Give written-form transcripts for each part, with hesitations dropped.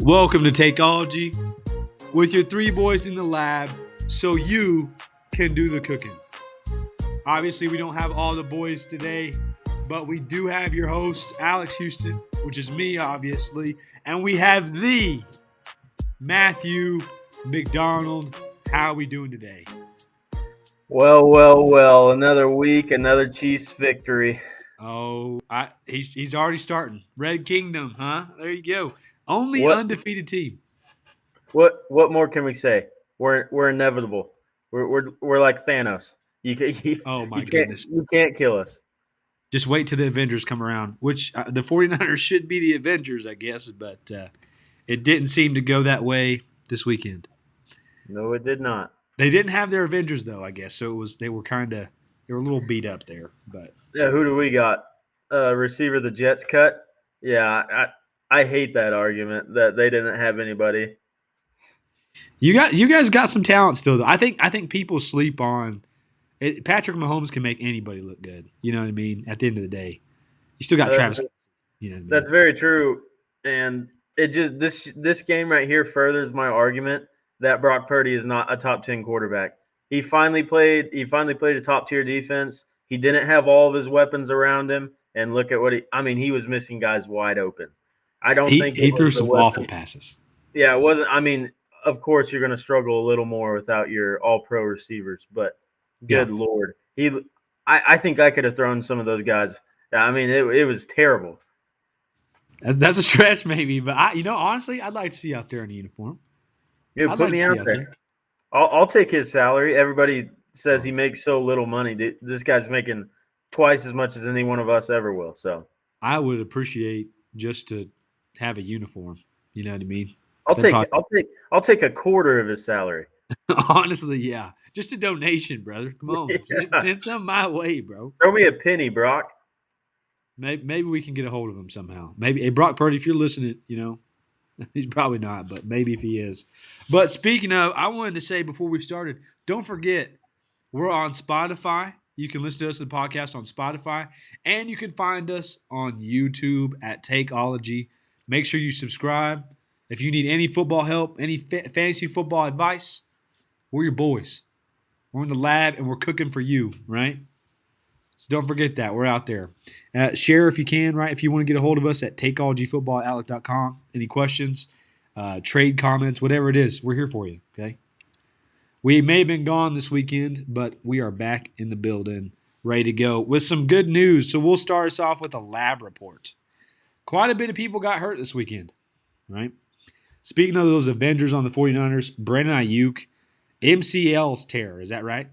Welcome to Takeology with your three boys in the lab so you can do the cooking. Obviously, we don't have all the boys today, but we do have your host, Alex Houston, which is me, obviously, and we have the Matthew McDonald. How are we doing today? Well. Another week, another Chiefs victory. Oh, he's already starting. Red Kingdom, huh? There you go. Only What undefeated team. what more can we say? We're inevitable. We're like Thanos. You can Oh my you can't goodness. you can't kill us. Just wait till the Avengers come around, which the 49ers should be the Avengers, I guess, but it didn't seem to go that way this weekend. No, it did not. They didn't have their Avengers though, I guess. So they were a little beat up there, but Yeah, who do we got? Receiver the Jets cut. Yeah, I hate that argument that they didn't have anybody. you guys got some talent still though. I think people sleep on it. Patrick Mahomes can make anybody look good. You know what I mean? At the end of the day, you still got Uh, Travis. You know what I that's mean? very true, and it just this game right here furthers my argument that Brock Purdy is not a top 10 quarterback. He finally played a top tier defense. He didn't have all of his weapons around him, and look at what he was missing guys wide open. I don't think it He was threw the some awful weapons. passes. Yeah, it wasn't. Of course you're going to struggle a little more without your all pro receivers, but Yeah, good lord, I think I could have thrown some of those guys. It was terrible. that's a stretch maybe, but honestly, I'd like to see you out there in a uniform. Dude, I'd put like to me see out you out there. there. I'll take his salary. Everybody says Oh, he makes so little money. This guy's making twice as much as any one of us ever will. So I would appreciate just to have a uniform. You know what I mean? I'll That'd take probably I'll take a quarter of his salary. honestly, yeah, just a donation, brother. Come on, Yeah. send some my way, bro. Throw me a penny, Brock. Maybe we can get a hold of him somehow. Maybe, hey Brock Purdy, if you're listening, he's probably not, but maybe if he is. But speaking of, I wanted to say before we started, don't forget we're on Spotify. You can listen to us in the podcast on Spotify, and you can find us on YouTube at Takeology. Make sure you subscribe. If you need any football help, any fantasy football advice, we're your boys. We're in the lab and we're cooking for you, right? So don't forget that. We're out there. Share if you can, right? If you want to get a hold of us at takeologyfootball@outlook.com. Any questions, trade comments, whatever it is, we're here for you, okay? We may have been gone this weekend, but we are back in the building, ready to go with some good news. So we'll start us off with a lab report. Quite a bit of people got hurt this weekend, right? Speaking of those Avengers on the 49ers, Brandon Ayuk, MCL tear. Is that right?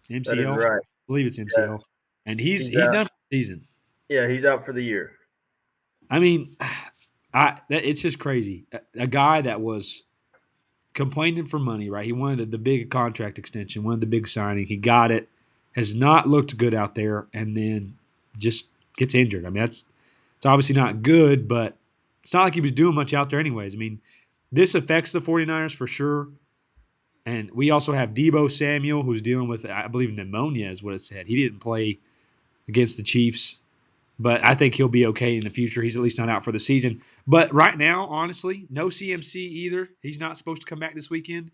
That is MCL? I right. believe it's Yeah, MCL. And he's he's he's out. done for the season. Yeah, he's out for the year. I mean, it's just crazy. A guy that was complaining for money, right? He wanted the big contract extension, wanted the big signing. He got it. Has not looked good out there, and then just gets injured. I mean, it's obviously not good, but it's not like he was doing much out there anyways. I mean, this affects the 49ers for sure. And we also have Debo Samuel, who's dealing with, I believe, pneumonia is what it said. He didn't play against the Chiefs, but I think he'll be okay in the future. He's at least not out for the season. But right now, honestly, no CMC either. He's not supposed to come back this weekend.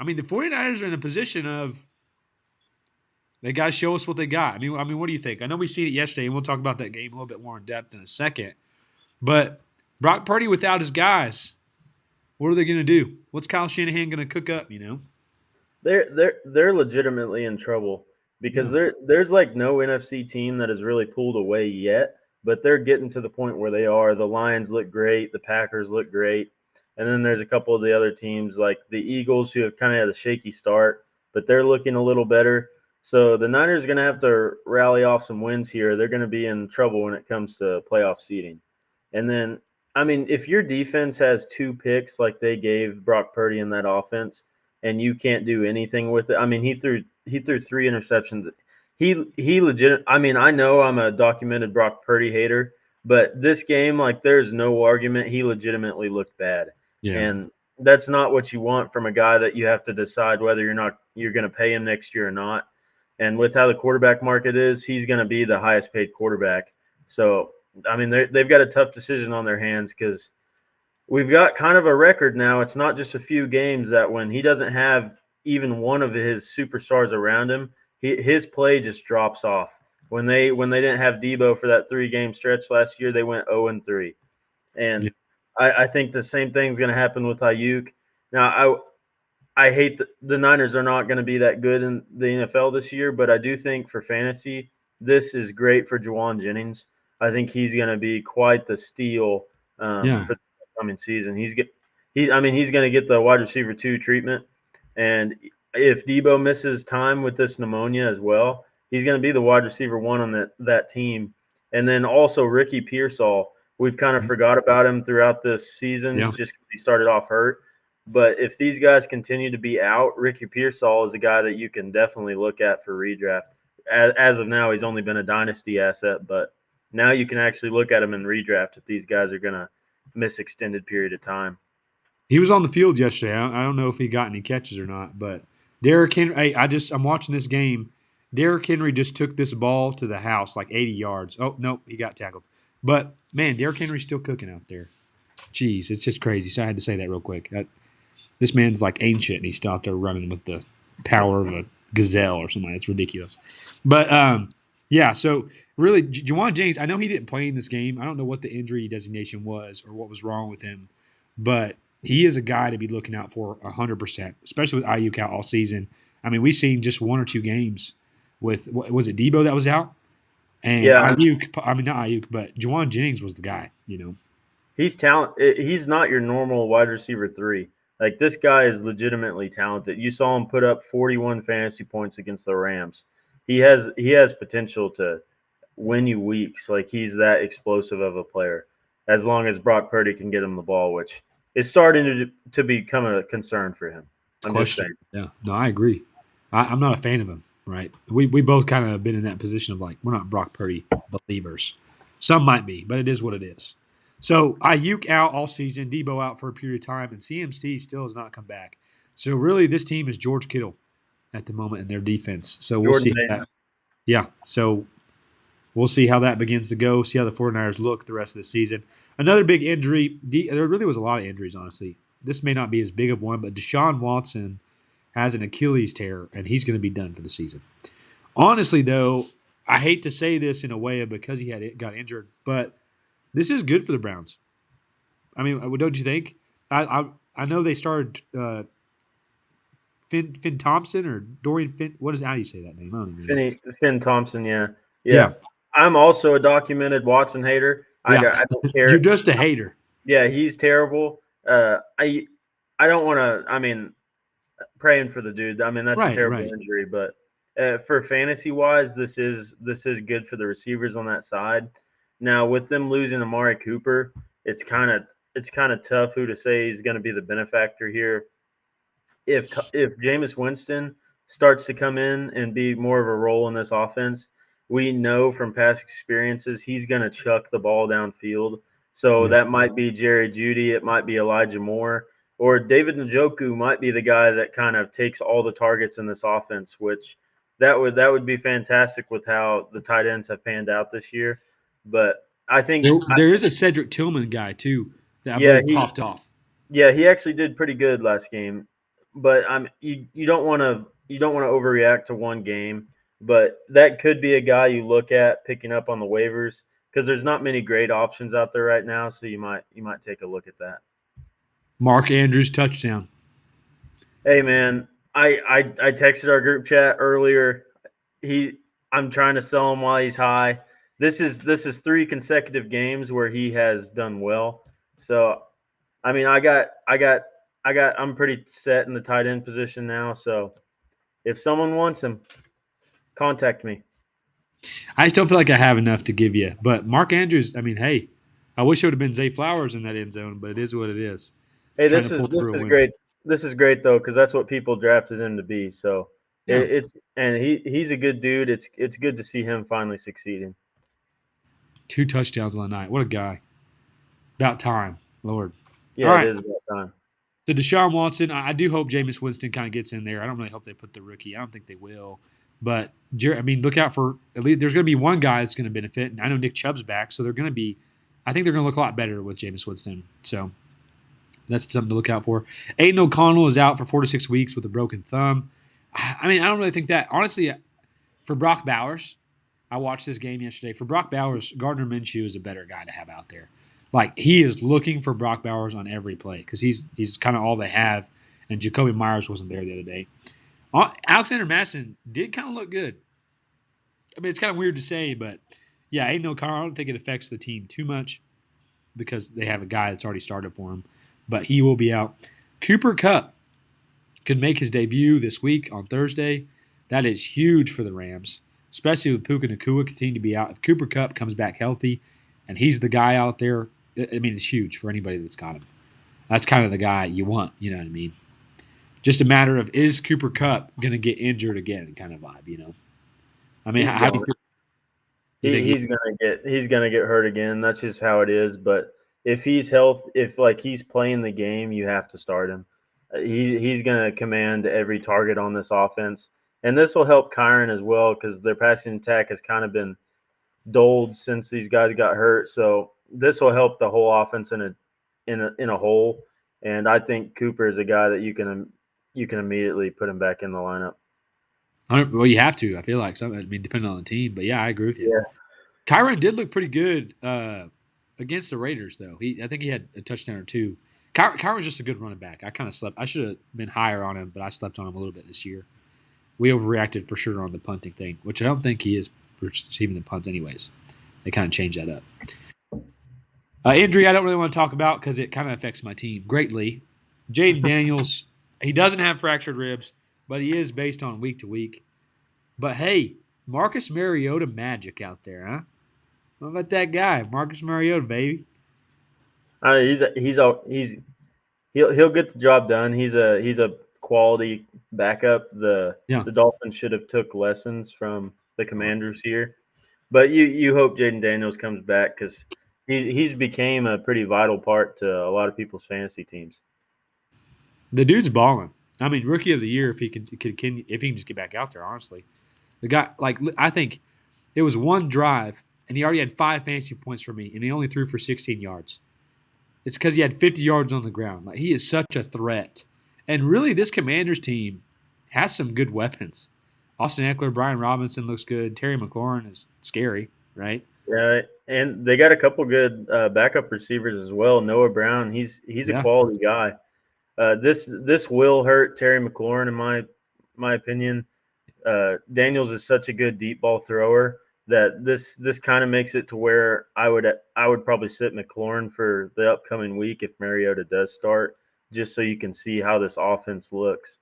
I mean, the 49ers are in a position of they got to show us what they got. I mean, what do you think? I know we seen it yesterday, and we'll talk about that game a little bit more in depth in a second. But Brock Purdy without his guys, what are they going to do? What's Kyle Shanahan going to cook up? They're legitimately in trouble because Yeah. there's like no NFC team that has really pulled away yet, but they're getting to the point where they are. The Lions look great, the Packers look great, and then there's a couple of the other teams like the Eagles who have kind of had a shaky start, but they're looking a little better. So the Niners are going to have to rally off some wins here. They're going to be in trouble when it comes to playoff seeding. And then, if your defense has two picks like they gave Brock Purdy in that offense, and you can't do anything with it. He threw three interceptions. He legit. I know I'm a documented Brock Purdy hater, but this game, like, there's no argument. He legitimately looked bad, Yeah. and that's not what you want from a guy that you have to decide whether you're going to pay him next year or not. And with how the quarterback market is, he's going to be the highest paid quarterback. So they've got a tough decision on their hands because we've got kind of a record now. It's not just a few games that when he doesn't have even one of his superstars around him, his play just drops off. When they didn't have Debo for that 3 game stretch last year, they went 0-3, Yeah, and I think the same thing's going to happen with Ayuk. Now, I hate the Niners are not going to be that good in the NFL this year, but I do think for fantasy, this is great for Juwan Jennings. I think he's going to be quite the steal yeah. for the upcoming season. I mean, he's going to get the wide receiver 2 treatment, and if Debo misses time with this pneumonia as well, he's going to be the wide receiver 1 on that team. And then also Ricky Pearsall, we've kind of forgot about him throughout this season Yeah. just because he started off hurt. But if these guys continue to be out, Ricky Pearsall is a guy that you can definitely look at for redraft. As of now, he's only been a dynasty asset, but now you can actually look at him in redraft if these guys are going to miss extended period of time. He was on the field yesterday. I don't know if he got any catches or not, but Derrick Henry. Hey, I'm watching this game. Derrick Henry just took this ball to the house like 80 yards. Oh no, he got tackled. But man, Derrick Henry's still cooking out there. Jeez, it's just crazy. So I had to say that real quick. This man's like ancient, and he's still out there running with the power of a gazelle or something. It's ridiculous. But yeah. So really, Juwan James. I know he didn't play in this game. I don't know what the injury designation was or what was wrong with him, but he is a guy to be looking out for 100%, especially with Ayuk out all season. I mean, we've seen just 1 or 2 games with was it Debo that was out, and Yeah, Ayuk. I mean, not Ayuk, but Juwan Jennings was the guy. You know. he's talent. He's not your normal wide receiver 3. Like this guy is legitimately talented. You saw him put up 41 fantasy points against the Rams. He has potential to win you weeks. Like he's that explosive of a player. As long as Brock Purdy can get him the ball, which is starting to become a concern for him. It's I'm just questionable. saying. Yeah, no, I agree. I'm not a fan of him. Right? We both kind of been in that position of like we're not Brock Purdy believers. Some might be, but it is what it is. So Ayuk out all season, Debo out for a period of time, and CMC still has not come back. So really, this team is George Kittle at the moment in their defense. So we'll Jordan see. Mason. Yeah. So we'll see how that begins to go. See how the 49ers look the rest of the season. Another big injury. There really was a lot of injuries, honestly. This may not be as big of one, but Deshaun Watson has an Achilles tear, and he's going to be done for the season. Honestly, though, I hate to say this in a way of because got injured, but this is good for the Browns. I mean, don't you think? I know they started Finn Thompson or Dorian Finn. What is how do you say that name? I don't even know. Finn Thompson. Yeah, yeah. Yeah, I'm also a documented Watson hater. yeah. I don't You're care. just a hater. Yeah, he's terrible. I don't want to. I mean, praying for the dude. I mean, that's a Right, terrible right. injury, but for fantasy wise, this is good for the receivers on that side. Now, with them losing Amari Cooper, it's kind of tough who to say is going to be the benefactor here. If Jameis Winston starts to come in and be more of a role in this offense, we know from past experiences he's going to chuck the ball downfield. So Yeah. that might be Jerry Judy, it might be Elijah Moore, or David Njoku might be the guy that kind of takes all the targets in this offense. Which that would be fantastic with how the tight ends have panned out this year. But I think, There is a Cedric Tillman guy too that I yeah, believe popped off. he actually did pretty good last game, but you don't want to overreact to one game. But that could be a guy you look at picking up on the waivers because there's not many great options out there right now. So you might take a look at that. Mark Andrews touchdown. Hey man, I texted our group chat earlier. He I'm trying to sell him while he's high. This is 3 consecutive games where he has done well. So I mean, I'm pretty set in the tight end position now. So if someone wants him, contact me. I just don't feel like I have enough to give you. But Mark Andrews, I mean, hey, I wish it would have been Zay Flowers in that end zone, but it is what it is. Hey, Trying this to is pull this through a is win. great. This is great though, because that's what people drafted him to be. So Yeah. it's and he's a good dude. It's good to see him finally succeeding. 2 touchdowns on the night. What a guy. About time, Lord. All Yeah, it right. is about time. So Deshaun Watson, I do hope Jameis Winston kind of gets in there. I don't really hope they put the rookie. I don't think they will. But I mean, look out for at least there's going to be one guy that's going to benefit. And I know Nick Chubb's back, so they're going to be. I think they're going to look a lot better with Jameis Winston. So That's something to look out for. Aiden O'Connell is out for 4 to 6 weeks with a broken thumb. I mean, I don't really think that. Honestly, for Brock Bowers, I watched this game yesterday. For Brock Bowers, Gardner Minshew is a better guy to have out there. Like he is looking for Brock Bowers on every play because he's kind of all they have. And Jacoby Myers wasn't there the other day. Alexander Masson did kind of look good. I mean, it's kind of weird to say, but yeah, Aiden O'Connell, I don't think it affects the team too much because they have a guy that's already started for him. But he will be out. Cooper Kupp could make his debut this week on Thursday. That is huge for the Rams, especially with Puka Nacua continuing to be out. If Cooper Kupp comes back healthy and he's the guy out there, I mean, it's huge for anybody that's got him. That's kind of the guy you want, you know what I mean? Just a matter of is Cooper Kupp going to get injured again kind of vibe, you know? I mean, He's how do going. you feel? You think He's gonna get hurt again. That's just how it is. But if he's health, if like he's playing the game, you have to start him. He's gonna command every target on this offense, and this will help Kyron as well because their passing attack has kind of been dulled since these guys got hurt. So this will help the whole offense in a whole. And I think Cooper is a guy that you can immediately put him back in the lineup. well, you have to. I feel like something. I mean, depending on the team, but yeah, I agree with you. Yeah. Kyron did look pretty good against the Raiders, though. I think he had a touchdown or two. Kyron's just a good running back. I kind of slept. I should have been higher on him, but I slept on him a little bit this year. We overreacted for sure on the punting thing, which I don't think he is receiving the punts anyways. They kind of changed that up. Injury I don't really want to talk about because it kind of affects my team greatly. Jaden Daniels, he doesn't have fractured ribs, but he is based on week to week. But hey, Marcus Mariota magic out there, huh? What about that guy, Marcus Mariota, baby? He'll get the job done. He's a quality backup. Yeah. The Dolphins should have took lessons from the Commanders here, but you hope Jaden Daniels comes back because he's became a pretty vital part to a lot of people's fantasy teams. The dude's balling. I mean, rookie of the year if he if he can just get back out there. Honestly, the guy like I think it was one drive and he already had 5 fantasy points for me and he only threw for 16 yards. It's because he had 50 yards on the ground. Like he is such a threat, and really this Commanders team has some good weapons. Austin Eckler, Brian Robinson looks good. Terry McLaurin is scary, right? Yeah, and they got a couple good backup receivers as well. Noah Brown, he's a Yeah. quality guy. This will hurt Terry McLaurin in my opinion. Daniels is such a good deep ball thrower that this kind of makes it to where I would probably sit McLaurin for the upcoming week if Mariota does start, just so you can see how this offense looks.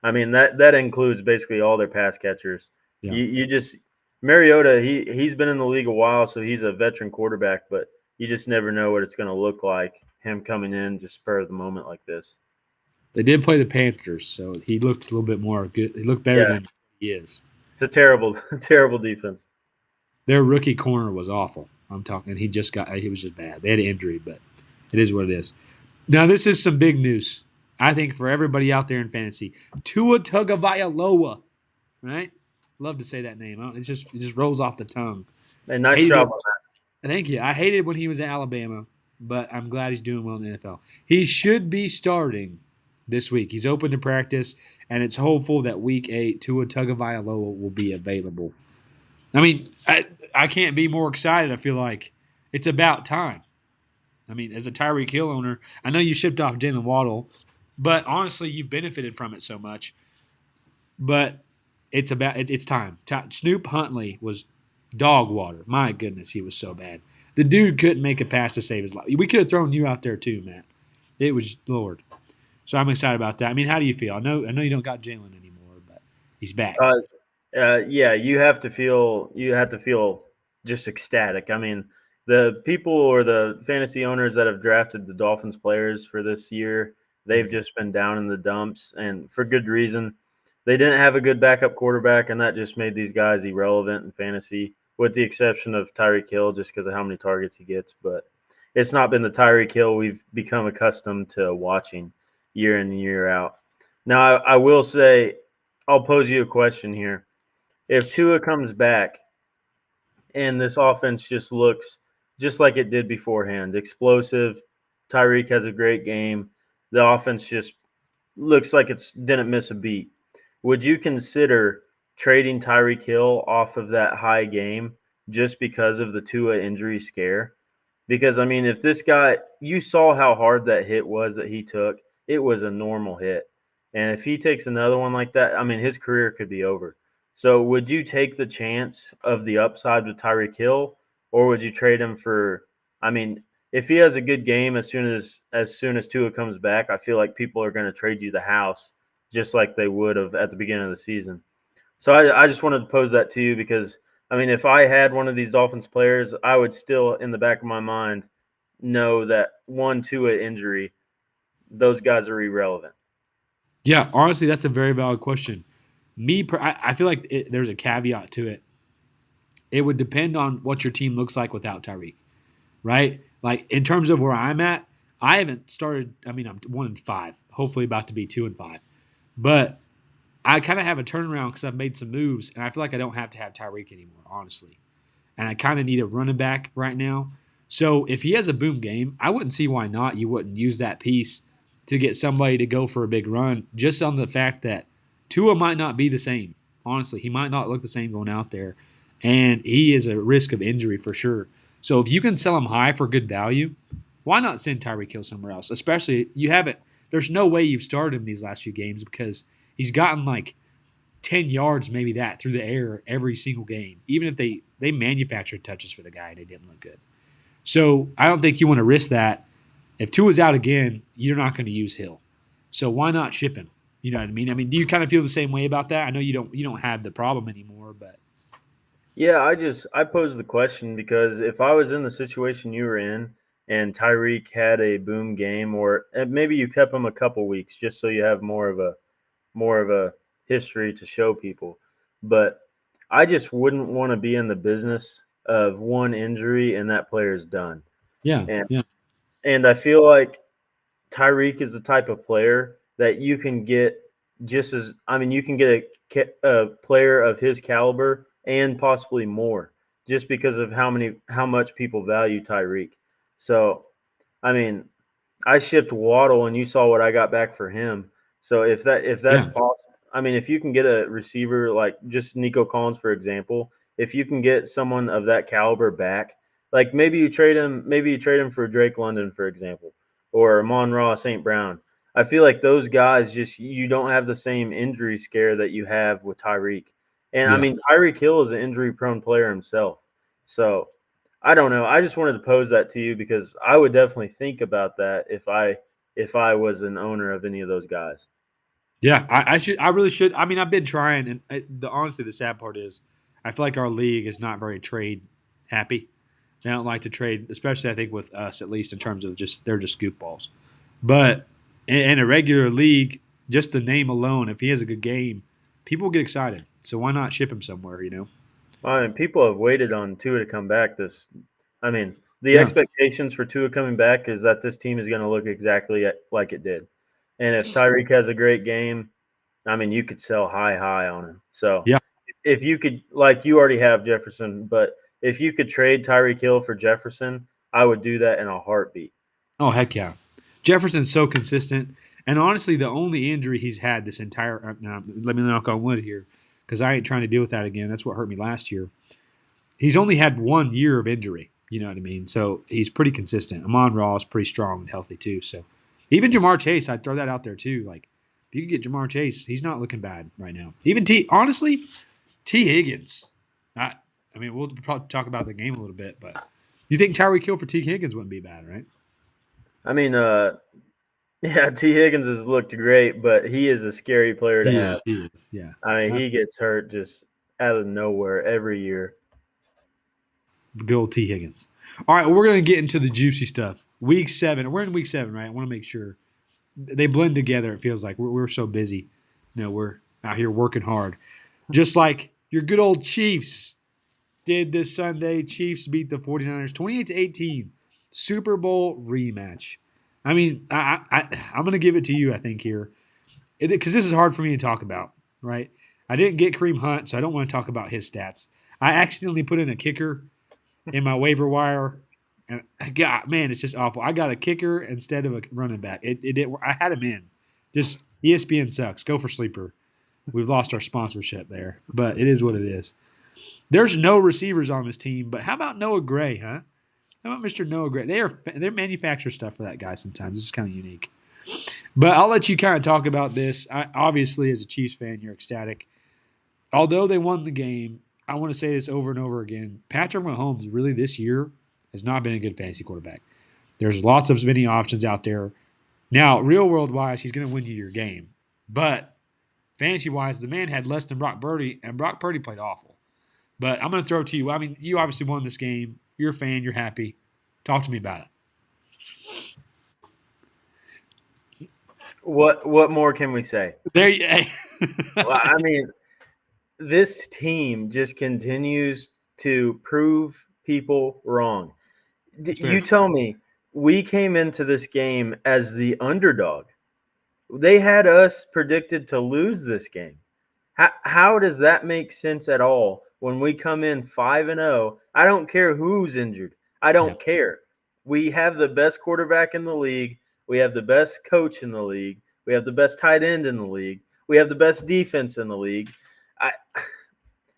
I mean that includes basically all their pass catchers. Yeah. You just Mariota he's been in the league a while, so he's a veteran quarterback, but you just never know what it's going to look like him coming in just spur of the moment like this. They did play the Panthers, so he looked a little bit more good. He looked better Yeah, than he is. it's a terrible terrible defense. Their rookie corner was awful. I'm talking. He was just bad. They had an injury, but it is what it is. Now this is some big news. I think for everybody out there in fantasy, Tua Tagovailoa, right? Love to say that name. It just rolls off the tongue. Hey, nice Hated job it. on Thank you. I hated when he was at Alabama, but I'm glad he's doing well in the NFL. He should be starting this week. He's open to practice, and it's hopeful that week 8 Tua Tagovailoa will be available. I mean, I can't be more excited. I feel like it's about time. I mean, as a Tyreek Hill owner, I know you shipped off Jalen Waddle, but honestly, you benefited from it so much. But it's time. Snoop Huntley was dog water. My goodness, he was so bad. The dude couldn't make a pass to save his life. We could have thrown you out there too, Matt. It was Lord. So I'm excited about that. I mean, how do you feel? I know you don't got Jalen anymore, but he's back. that. Yeah, you have to feel just ecstatic. I mean, the people or the fantasy owners that have drafted the Dolphins players for this year, they've just been down in the dumps, and for good reason. They didn't have a good backup quarterback, and that just made these guys irrelevant in fantasy, with the exception of Tyreek Hill, just because of how many targets he gets. But it's not been the Tyreek Hill we've become accustomed to watching year in and year out. Now, I will say, I'll pose you a question here. If Tua comes back and this offense just looks just like it did beforehand, explosive, Tyreek has a great game, the offense just looks like it's didn't miss a beat. Would you consider trading Tyreek Hill off of that high game just because of the Tua injury scare? Because I mean, if this guy, you saw how hard that hit was that he took, it was a normal hit. And if he takes another one like that, I mean, his career could be over. So would you take the chance of the upside with Tyreek Hill, or would you trade him for? I mean, if he has a good game as soon as Tua comes back, I feel like people are going to trade you the house just like they would have at the beginning of the season. So I just wanted to pose that to you because I mean, if I had one of these Dolphins players, I would still, in the back of my mind, know that one Tua injury, those guys are irrelevant. Yeah, honestly, that's a very valid question. I feel like there's a caveat to it. It would depend on what your team looks like without Tyreek, right? Like in terms of where I'm at, I haven't started. I mean, I'm 1-5, hopefully about to be 2-5, but I kind of have a turnaround because I've made some moves, and I feel like I don't have to have Tyreek anymore, honestly. And I kind of need a running back right now. So if he has a boom game, I wouldn't see why not. You wouldn't use that piece to get somebody to go for a big run, just on the fact that Tua might not be the same. Honestly, he might not look the same going out there, and he is a risk of injury for sure. So if you can sell him high for good value, why not send Tyreek Hill somewhere else? Especially you haven't. There's no way you've started him these last few games because he's gotten like 10 yards, maybe that, through the air every single game. Even if they manufactured touches for the guy and it didn't look good. So I don't think you want to risk that. If Tua's out again, you're not going to use Hill. So why not ship him? You know what I mean? I mean, do you kind of feel the same way about that? I know you don't have the problem anymore, but Yeah, I posed the question because if I was in the situation you were in and Tyreek had a boom game, or and maybe you kept him a couple weeks just so you have more of a history to show people, but I just wouldn't want to be in the business of one injury and that player's done. yeah, And yeah, and I feel like Tyreek is the type of player that you can get just as I mean you can get a player of his caliber and possibly more just because of how much people value Tyreek. So I mean I shipped Waddle, and you saw what I got back for him. So if that's yeah, possible, I mean, if you can get a receiver like just Nico Collins, for example, if you can get someone of that caliber back, like maybe you trade him for Drake London, for example, or Amon-Ra St. Brown. I feel like those guys just you don't have the same injury scare that you have with Tyreek. And I yeah. mean, Tyreek Hill is an injury prone player himself. So I don't know. I just wanted to pose that to you because I would definitely think about that if I was an owner of any of those guys. Yeah, I should. I really should. I mean, I've been trying, and honestly, the sad part is, I feel like our league is not very trade happy. They don't like to trade, especially I think with us at least in terms of just they're just goofballs. But in a regular league, just the name alone, if he has a good game, people get excited. So why not ship him somewhere? You know? I mean, people have waited on Tua to come back. I mean, the Yeah. expectations for Tua coming back is that this team is going to look exactly like it did. And if Tyreek has a great game, I mean, you could sell high on him. So Yeah. if you could, like you already have Jefferson, but if you could trade Tyreek Hill for Jefferson, I would do that in a heartbeat. Oh heck yeah. Jefferson's so consistent, and honestly, the only injury he's had this entire now, let me knock on wood here, because I ain't trying to deal with that again. That's what hurt me last year. He's only had 1 year of injury. You know what I mean? So he's pretty consistent. Amon-Ra is pretty strong and healthy too. So even Jamar Chase, I'd throw that out there too. Like if you could get Jamar Chase, he's not looking bad right now. Even honestly, T Higgins. I I mean, we'll probably talk about the game a little bit, but you think Tyreek Hill for T Higgins wouldn't be bad, right? I mean, yeah, T. Higgins has looked great, but he is a scary player to He have. is. He is. Yeah. I mean, Uh, he gets hurt just out of nowhere every year. Good old T Higgins. All right, well, we're gonna get into the juicy stuff. Week 7. We're in week 7, right? I want to make sure they blend together. It feels like we're so busy. You know, we're out here working hard, just like your good old Chiefs did this Sunday. Chiefs beat the 49ers 28-18. Super Bowl rematch. I mean, I'm going to give it to you, I think, here. Because this is hard for me to talk about, right? I didn't get Kareem Hunt, so I don't want to talk about his stats. I accidentally put in a kicker in my waiver wire And God, man, it's just awful. I got a kicker instead of a running back. I had him in. Just ESPN sucks. Go for sleeper. We've lost our sponsorship there, but it is what it is. There's no receivers on this team, but how about Noah Gray, huh? How about Mr. Noah Gray? They manufacture stuff for that guy sometimes. This is kind of unique. But I'll let you kind of talk about this. Obviously, as a Chiefs fan, you're ecstatic. Although they won the game, I want to say this over and over again. Patrick Mahomes really this year has not been a good fantasy quarterback. There's lots of many options out there. Now, real world wise, he's going to win you your game. But fantasy wise, the man had less than Brock Purdy, and Brock Purdy played awful. But I'm going to throw it to you. I mean, you obviously won this game. You're a fan. You're happy. Talk to me about it. What more can we say? There you. Well, I mean, this team just continues to prove people wrong. That's You fair. tell me, we came into this game as the underdog. They had us predicted to lose this game. How does that make sense at all when we come in 5-0? I don't care who's injured. I Yeah. don't care. We have the best quarterback in the league. We have the best coach in the league. We have the best tight end in the league. We have the best defense in the league. I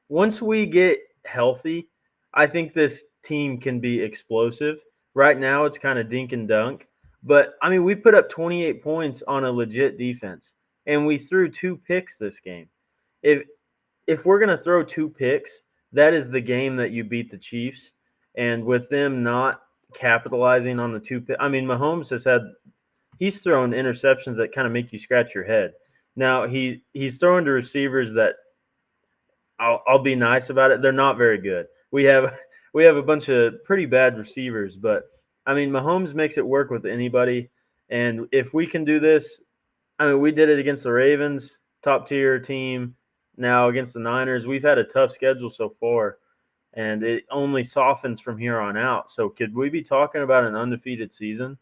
Once we get healthy, I think this team can be explosive. Right now, it's kind of dink and dunk. But I mean, we put up 28 points on a legit defense, and we threw 2 picks this game. If if we're gonna throw 2 picks, that is the game that you beat the Chiefs. And with them not capitalizing on the I mean, Mahomes he's thrown interceptions that kind of make you scratch your head. Now he's throwing to receivers that I'll be nice about it. They're not very good. We have a bunch of pretty bad receivers, but I mean Mahomes makes it work with anybody. And if we can do this, I mean we did it against the Ravens, top tier team. Now against the Niners, we've had a tough schedule so far, and it only softens from here on out. So could we be talking about an undefeated season?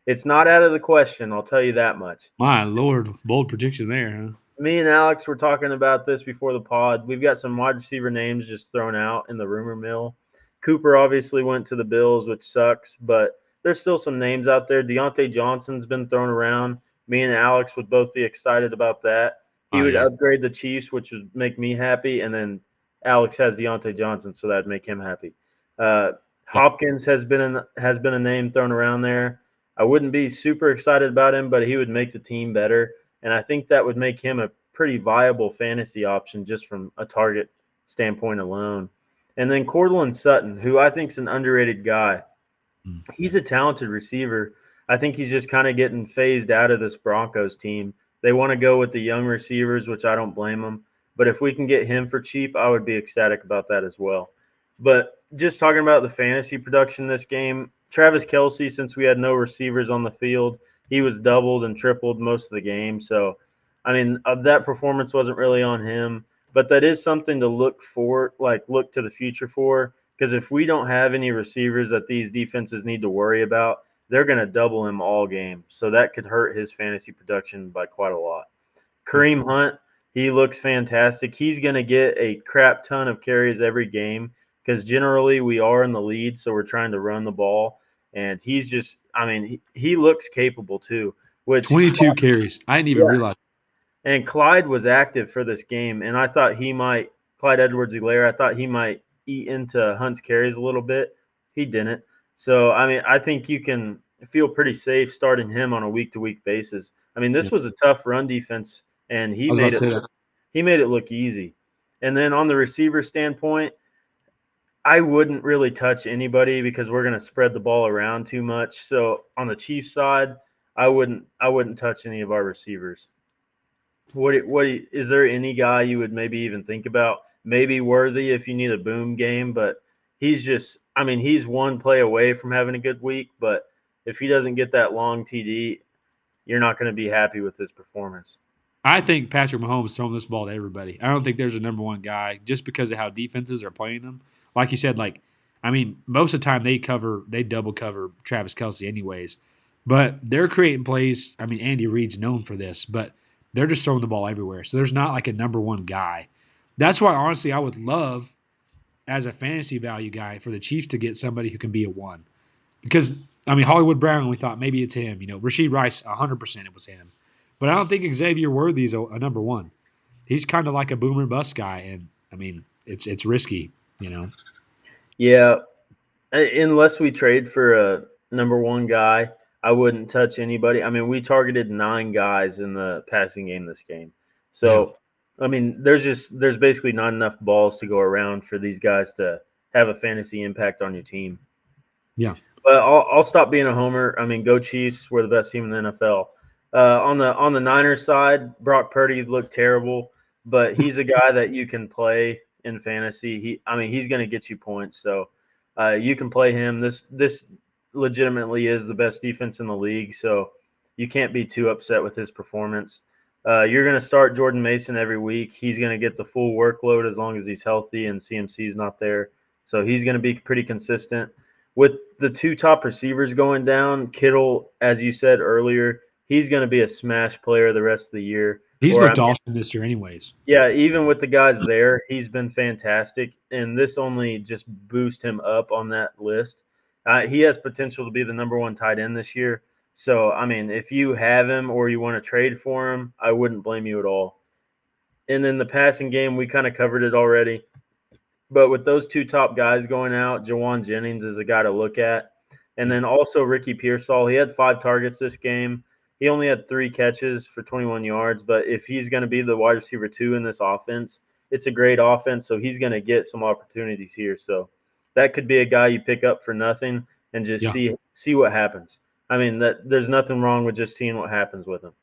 It's not out of the question. I'll tell you that much. My Lord, bold prediction there, huh? Me and Alex were talking about this before the pod. We've got some wide receiver names just thrown out in the rumor mill. Cooper obviously went to the Bills, which sucks, but there's still some names out there. Deontay Johnson's been thrown around. Me and Alex would both be excited about that. He Oh would yeah. upgrade the Chiefs, which would make me happy, and then Alex has Deontay Johnson, so that'd make him happy. Yeah. Hopkins has been a name thrown around there. I wouldn't be super excited about him, but he would make the team better. And I think that would make him a pretty viable fantasy option just from a target standpoint alone. And then Cortland Sutton, who I think is an underrated guy. Mm. He's a talented receiver. I think he's just kind of getting phased out of this Broncos team. They want to go with the young receivers, which I don't blame them. But if we can get him for cheap, I would be ecstatic about that as well. But just talking about the fantasy production this game, Travis Kelsey, since we had no receivers on the field, he was doubled and tripled most of the game. So, I mean, that performance wasn't really on him, but that is something to look for, like look to the future for. Because if we don't have any receivers that these defenses need to worry about, they're going to double him all game. So that could hurt his fantasy production by quite a lot. Yeah. Kareem Hunt, he looks fantastic. He's going to get a crap ton of carries every game because generally we are in the lead, so we're trying to run the ball. And he's just, I mean, he looks capable too, which, 22 carries. I didn't even yeah. realize. And Clyde was active for this game, and I thought he might, Clyde Edwards-Helaire, I thought he might eat into Hunt's carries a little bit. He didn't. So, I mean, I think you can feel pretty safe starting him on a week-to-week basis. I mean, Yeah. this was a tough run defense, and I was about to say that. he made it look easy. And then on the receiver standpoint, I wouldn't really touch anybody because we're going to spread the ball around too much. So on the Chiefs side, I wouldn't touch any of our receivers. Is there any guy you would maybe even think about? Maybe Worthy if you need a boom game, but he's just, I mean, he's one play away from having a good week, but if he doesn't get that long TD, you're not going to be happy with his performance. I think Patrick Mahomes throwing this ball to everybody. I don't think there's a number one guy just because of how defenses are playing them. Like you said, I mean, most of the time they double cover Travis Kelsey anyways. But they're creating plays. I mean, Andy Reid's known for this, but they're just throwing the ball everywhere. So there's not like a number one guy. That's why honestly I would love as a fantasy value guy for the Chiefs to get somebody who can be a one. because I mean Hollywood Brown, we thought maybe it's him. Rasheed Rice, 100% it was him. But I don't think Xavier Worthy is a number one. He's kind of like a boomer bust guy, and I mean it's risky. You know. Yeah, unless we trade for a number one guy, I wouldn't touch anybody. I mean, we targeted 9 guys in the passing game this game. Yeah. So, I mean, there's basically not enough balls to go around for these guys to have a fantasy impact on your team. Yeah. But I'll stop being a homer. I mean, go Chiefs. We're the best team in the NFL. On the Niners side, Brock Purdy looked terrible, but he's a guy that you can play in fantasy. He's going to get you points, so you can play him. This legitimately is the best defense in the league, so you can't be too upset with his performance. You're going to start Jordan Mason every week. He's going to get the full workload as long as he's healthy and CMC's not there, so he's going to be pretty consistent with the 2 top receivers going down. Kittle, as you said earlier, he's going to be a smash player the rest of the year. He's Or I looked mean, awesome this year, anyways. yeah, even with the guys there, he's been fantastic, and this only just boosts him up on that list. He has potential to be the number one tight end this year. So, I mean, if you have him or you want to trade for him, I wouldn't blame you at all. And then the passing game, we kind of covered it already. But with those 2 top guys going out, Jawan Jennings is a guy to look at. And Yeah. then also Ricky Pearsall. He had 5 targets this game. He only had 3 catches for 21 yards. But if he's going to be the wide receiver 2 in this offense, it's a great offense. So he's going to get some opportunities here. So that could be a guy you pick up for nothing and just Yeah. see what happens. I mean, there's nothing wrong with just seeing what happens with him.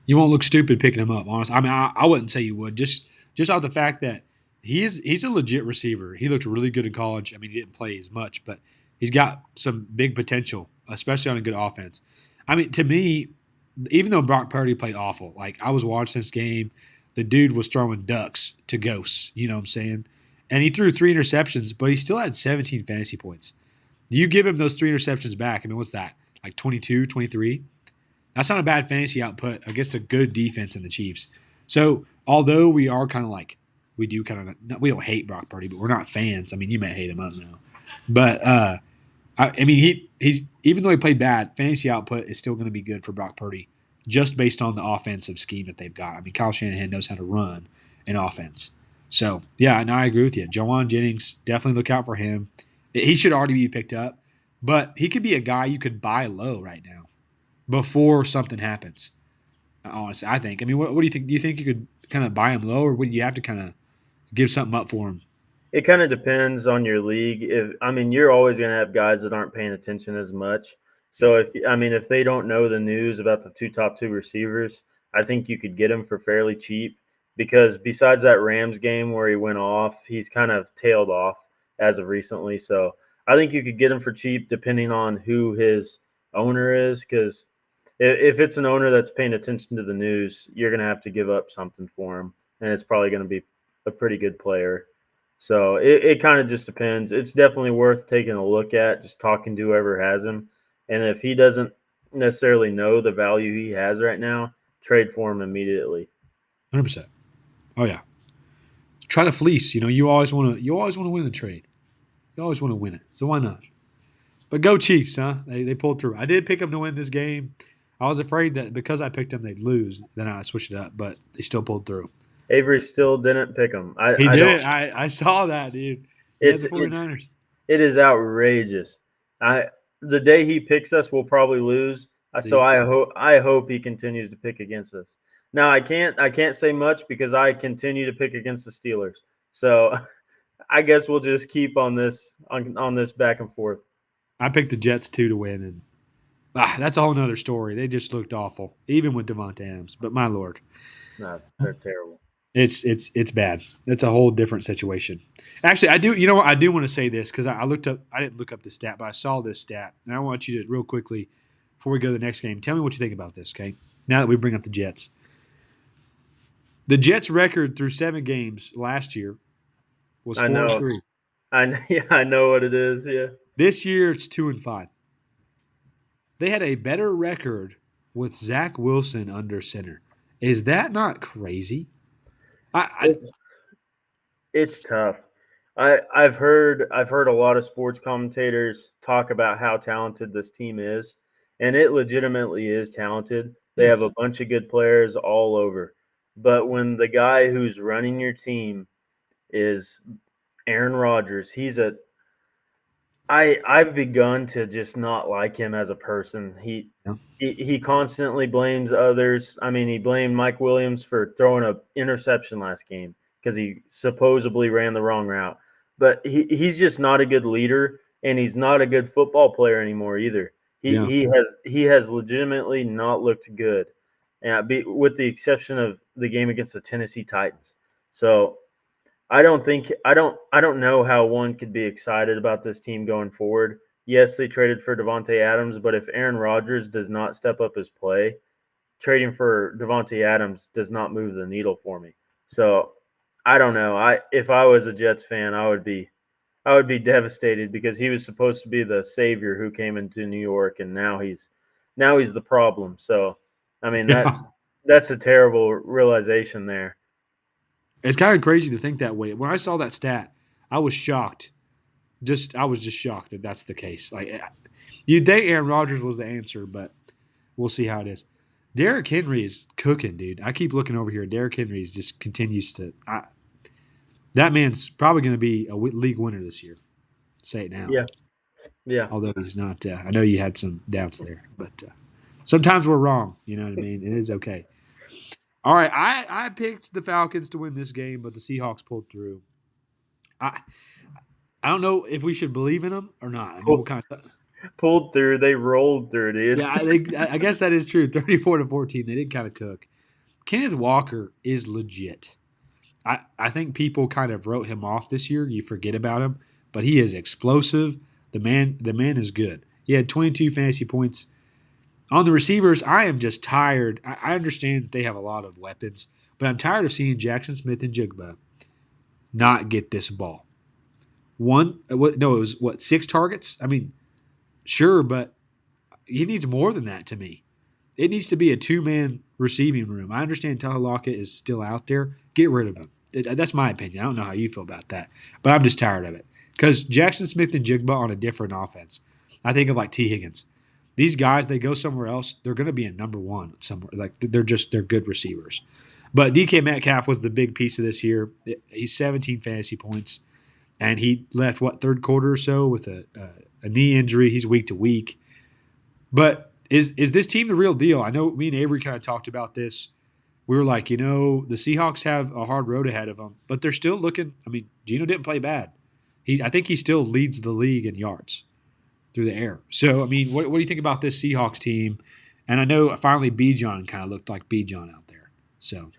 You won't look stupid picking him up, honestly. I mean, I wouldn't say you would. Just off the fact that he's a legit receiver. He looked really good in college. I mean, he didn't play as much, but he's got some big potential, especially on a good offense. I mean, to me, even though Brock Purdy played awful, like I was watching this game, the dude was throwing ducks to ghosts. You know what I'm saying? And he threw 3 interceptions, but he still had 17 fantasy points. You give him those 3 interceptions back. I mean, what's that? Like 22, 23? That's not a bad fantasy output against a good defense in the Chiefs. So, although we are kind of like, we do kind of, we don't hate Brock Purdy, but we're not fans. I mean, you may hate him, I don't know. But, I mean, he's, even though he played bad, fantasy output is still going to be good for Brock Purdy just based on the offensive scheme that they've got. I mean, Kyle Shanahan knows how to run an offense. So, yeah, and I agree with you. Jawan Jennings, definitely look out for him. He should already be picked up, but he could be a guy you could buy low right now before something happens. Honestly, I think. I mean, what do you think? Do you think you could kind of buy him low, or would you have to kind of give something up for him? It kind of depends on your league. You're always going to have guys that aren't paying attention as much. Yeah. So if they don't know the news about the 2 top receivers, I think you could get him for fairly cheap because besides that Rams game where he went off, he's kind of tailed off as of recently. So I think you could get him for cheap depending on who his owner is. Because if it's an owner that's paying attention to the news, you're going to have to give up something for him, and it's probably going to be a pretty good player. So it kind of just depends. It's definitely worth taking a look at, just talking to whoever has him. And if he doesn't necessarily know the value he has right now, trade for him immediately. 100%. Oh yeah. Try to fleece. You always want to win the trade. You always want to win it. So why not? But go Chiefs, huh? They pulled through. I did pick them to win this game. I was afraid that because I picked them they'd lose. Then I switched it up, but they still pulled through. Avery still didn't pick him. He I did don't. it. I saw that, dude. He had It's the it's 49ers. it is outrageous. I the day he picks us, we'll probably lose. So See? I hope he continues to pick against us. Now I can't say much because I continue to pick against the Steelers. So I guess we'll just keep on this back and forth. I picked the Jets too to win, and that's a whole nother story. They just looked awful, even with Devontae Adams. But my lord, No, they're terrible. it's bad. It's a whole different situation. Actually, I do. You know what? I do want to say this because I looked up. I didn't look up the stat, but I saw this stat, and I want you to real quickly before we go to the next game. Tell me what you think about this, okay? Now that we bring up the Jets' record through 7 games last year was I four and know. three. Yeah, I know what it is. Yeah. This year, it's 2-5. They had a better record with Zach Wilson under center. Is that not crazy? I It's it's tough. I've heard a lot of sports commentators talk about how talented this team is, and it legitimately is talented. They Yeah. have a bunch of good players all over. But when the guy who's running your team is Aaron Rodgers, I've begun to just not like him as a person. Yeah. He constantly blames others. I mean, he blamed Mike Williams for throwing a interception last game because he supposedly ran the wrong route. But he's just not a good leader, and he's not a good football player anymore either. He Yeah. he has legitimately not looked good, and with the exception of the game against the Tennessee Titans. So I don't know how one could be excited about this team going forward. Yes, they traded for Devontae Adams, but if Aaron Rodgers does not step up his play, trading for Devontae Adams does not move the needle for me. So I don't know. If I was a Jets fan, I would be devastated because he was supposed to be the savior who came into New York, and now he's the problem. So I mean Yeah. that's a terrible realization there. It's kind of crazy to think that way. When I saw that stat, I was shocked. I was just shocked that that's the case. Like you'd think Aaron Rodgers was the answer, but we'll see how it is. Derrick Henry is cooking, dude. I keep looking over here. Derrick Henry just continues to. That man's probably going to be a league winner this year. Say it now. Yeah, yeah. Although he's not. I know you had some doubts there, but sometimes we're wrong. You know what I mean? It is okay. All right, I picked the Falcons to win this game, but the Seahawks pulled through. I I don't know if we should believe in them or not. I know what kind of. Pulled through. They rolled through, dude. Yeah, I guess that is true. 34-14. They did kind of cook. Kenneth Walker is legit. I think people kind of wrote him off this year. You forget about him, but he is explosive. The man is good. He had 22 fantasy points. On the receivers, I am just tired. I understand that they have a lot of weapons, but I'm tired of seeing Jackson Smith and Jigba not get this ball. One, what? No, it was what 6 targets. I mean, sure, but he needs more than that to me. It needs to be a two-man receiving room. I understand Tahalaka is still out there. Get rid of him. That's my opinion. I don't know how you feel about that, but I'm just tired of it. Because Jackson Smith and Jigba on a different offense. I think of like T. Higgins. These guys, they go somewhere else, they're going to be a number one somewhere. Like they're good receivers. But DK Metcalf was the big piece of this year. He's 17 fantasy points, and he left what third quarter or so with a knee injury. He's week to week. But is this team the real deal? I know me and Avery kind of talked about this. We were like, the Seahawks have a hard road ahead of them, but they're still looking. I mean, Geno didn't play bad. I think he still leads the league in yards through the air. So, I mean, what do you think about this Seahawks team? And I know finally Bijan kind of looked like Bijan out there. So,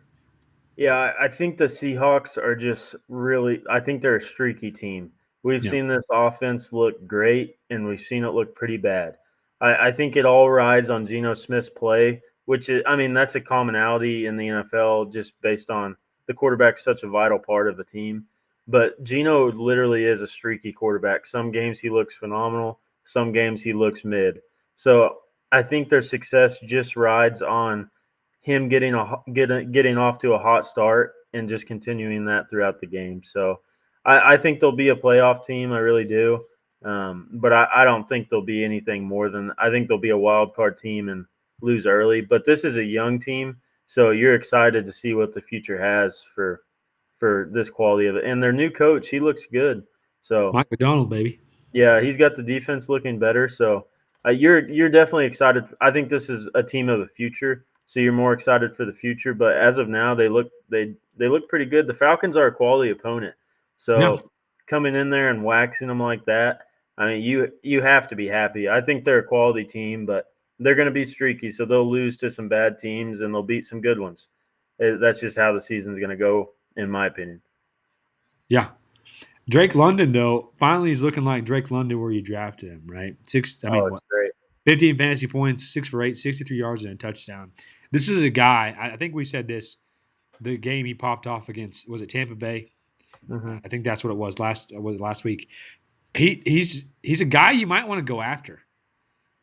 Yeah, I think the Seahawks are just really. I think they're a streaky team. We've yeah, seen this offense look great, and we've seen it look pretty bad. I think it all rides on Geno Smith's play, which is, I mean, that's a commonality in the NFL just based on the quarterback's such a vital part of the team. But Geno literally is a streaky quarterback. Some games he looks phenomenal, some games he looks mid. So I think their success just rides on him getting off to a hot start and just continuing that throughout the game. So I think they'll be a playoff team. I really do. But I don't think they'll be anything more than I think they'll be a wild card team and lose early. But this is a young team, so you're excited to see what the future has for this quality of it. And their new coach, he looks good. So Mike McDonald, baby. yeah, he's got the defense looking better. So you're definitely excited. I think this is a team of the future. So you're more excited for the future. But as of now, they look pretty good. The Falcons are a quality opponent. Yeah, So coming in there and waxing them like that, I mean, you have to be happy. I think they're a quality team, but they're going to be streaky. So they'll lose to some bad teams and they'll beat some good ones. That's just how the season's going to go, in my opinion. yeah. Drake London, though, finally is looking like Drake London where you drafted him, right? I Oh, mean, it's what? great. 15 fantasy points, 6 for 8, 63 yards and a touchdown. This is a guy, I think we said this, the game he popped off against, was it Tampa Bay? Hmm. I think that's what it was last week. He's a guy you might want to go after.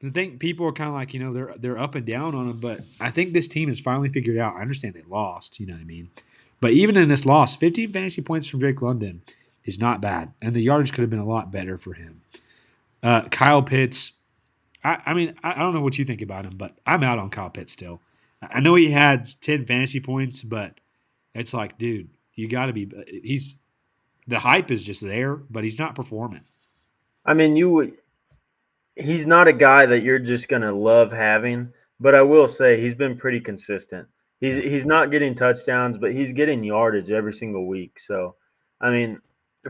I think people are kind of like, they're up and down on him, but I think this team has finally figured it out. I understand they lost, you know what I mean? But even in this loss, 15 fantasy points from Drake London, is not bad, and the yardage could have been a lot better for him. Kyle Pitts, I mean, I don't know what you think about him, but I'm out on Kyle Pitts still. I know he had 10 fantasy points, but it's like, dude, you got to be. He's the hype is just there, but he's not performing. I mean, you would. He's not a guy that you're just gonna love having, but I will say he's been pretty consistent. Yeah, He's not getting touchdowns, but he's getting yardage every single week. So, I mean,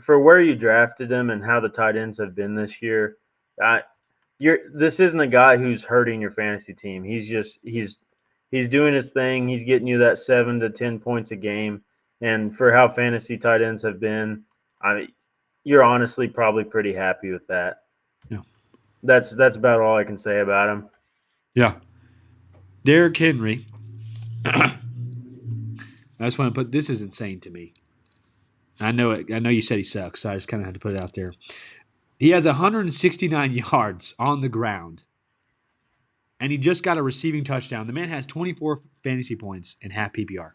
for where you drafted him and how the tight ends have been this year, I, this isn't a guy who's hurting your fantasy team. He's doing his thing. He's getting you that 7 to 10 points a game, and for how fantasy tight ends have been, I you're honestly probably pretty happy with that. yeah, That's about all I can say about him. yeah. Derrick Henry. I just want to put this is insane to me. I know it. I know you said he sucks, so I just kind of had to put it out there. He has 169 yards on the ground, and he just got a receiving touchdown. The man has 24 fantasy points in half PPR.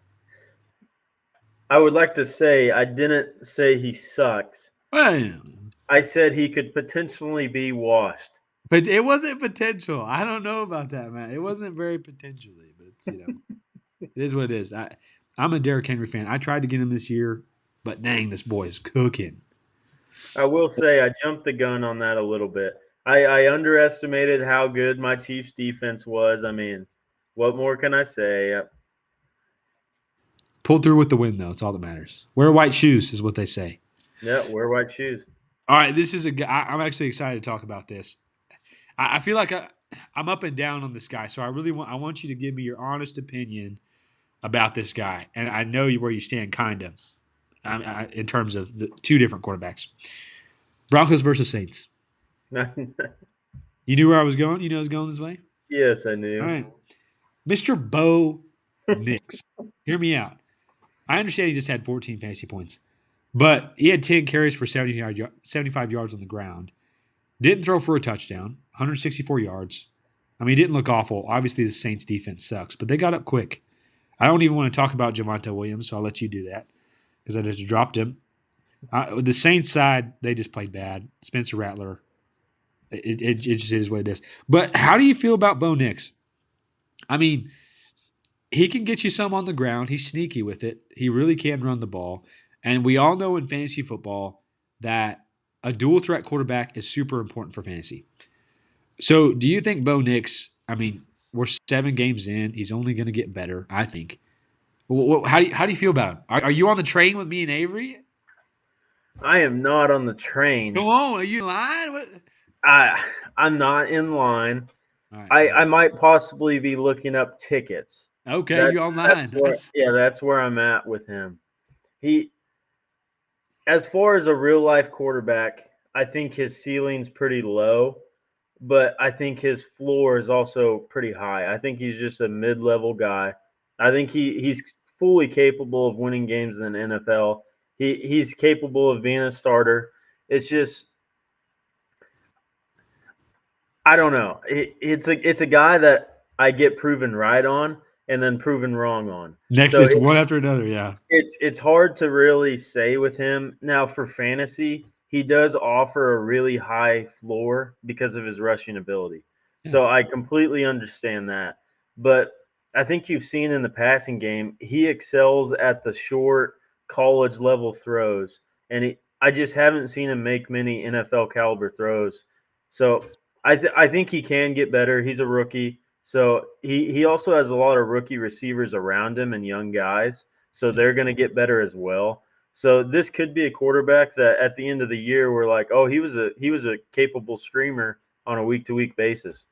I would like to say I didn't say he sucks. Well, I said he could potentially be washed. but it wasn't potential. I don't know about that, man. It wasn't very potentially, but it's it is what it is. I'm a Derrick Henry fan. I tried to get him this year, but dang, this boy is cooking. I will say I jumped the gun on that a little bit. I underestimated how good my Chiefs defense was. I mean, what more can I say? Pulled through with the win, though. It's all that matters. Wear white shoes is what they say. Yeah, wear white shoes. All right, this is a. I'm actually excited to talk about this. I feel like I'm up and down on this guy, so I want you to give me your honest opinion about this guy, and I know where you stand, kind of, in terms of the two different quarterbacks, Broncos versus Saints. You knew where I was going. You know I was going this way. Yes, I All knew. right, Mr. Bo Nix. Hear me out. I understand he just had 14 fantasy points, but he had 10 carries for 75 yards on the ground. Didn't throw for a touchdown, 164 yards. I mean, he didn't look awful. Obviously, the Saints defense sucks, but they got up quick. I don't even want to talk about Javonte Williams, so I'll let you do that because I just dropped him. The Saints side, they just played bad. Spencer Rattler, it just is what it is. But how do you feel about Bo Nix? I mean, he can get you some on the ground. He's sneaky with it. He really can run the ball. And we all know in fantasy football that a dual threat quarterback is super important for fantasy. So, do you think Bo Nix? I mean, we're 7 games in. He's only going to get better, I think. How do you feel about him? Are you on the train with me and Avery? I am not on the train. Come on, are you lying? What? I I'm not in line. All right, I might possibly be looking up tickets. okay, That's you're online. that's where I'm at with him. He as far as a real life quarterback, I think his ceiling's pretty low, but I think his floor is also pretty high. I think he's just a mid level guy. I think he's fully capable of winning games in the NFL. He's capable of being a starter. It's just I don't know. It's a guy that I get proven right on and then proven wrong on. Next So is one after another. Yeah, it's hard to really say with him. Now for fantasy, he does offer a really high floor because of his rushing ability. yeah, So I completely understand that. But I think you've seen in the passing game, he excels at the short college level throws and I just haven't seen him make many NFL caliber throws. So I think he can get better. He's a rookie. So he also has a lot of rookie receivers around him and young guys. So yeah. they're going to get better as well. So this could be a quarterback that at the end of the year we're like, oh, he was a capable streamer on a week to week basis,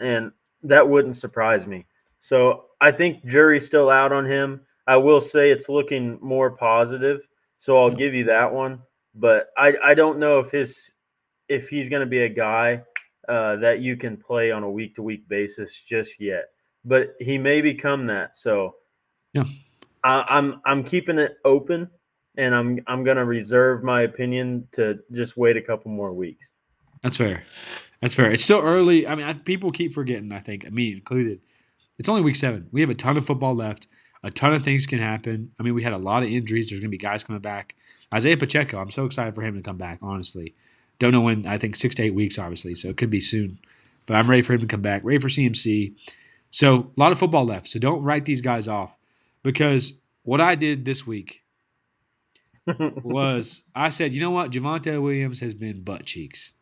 and that wouldn't surprise me. So I think jury's still out on him. I will say it's looking more positive, so I'll Yeah. give you that one. But I don't know if he's going to be a guy that you can play on a week to week basis just yet. But he may become that. So Yeah. I'm keeping it open, and I'm gonna reserve my opinion to just wait a couple more weeks. That's fair. That's fair. It's still early. I mean, people keep forgetting. I think me included. It's only week 7. We have a ton of football left. A ton of things can happen. I mean, we had a lot of injuries. There's going to be guys coming back. Isaiah Pacheco, I'm so excited for him to come back, honestly. Don't know when, I think 6 to 8 weeks, obviously, so it could be soon. But I'm ready for him to come back, ready for CMC. So, a lot of football left. So, don't write these guys off because what I did this week was I said, you know what? Javonte Williams has been butt cheeks.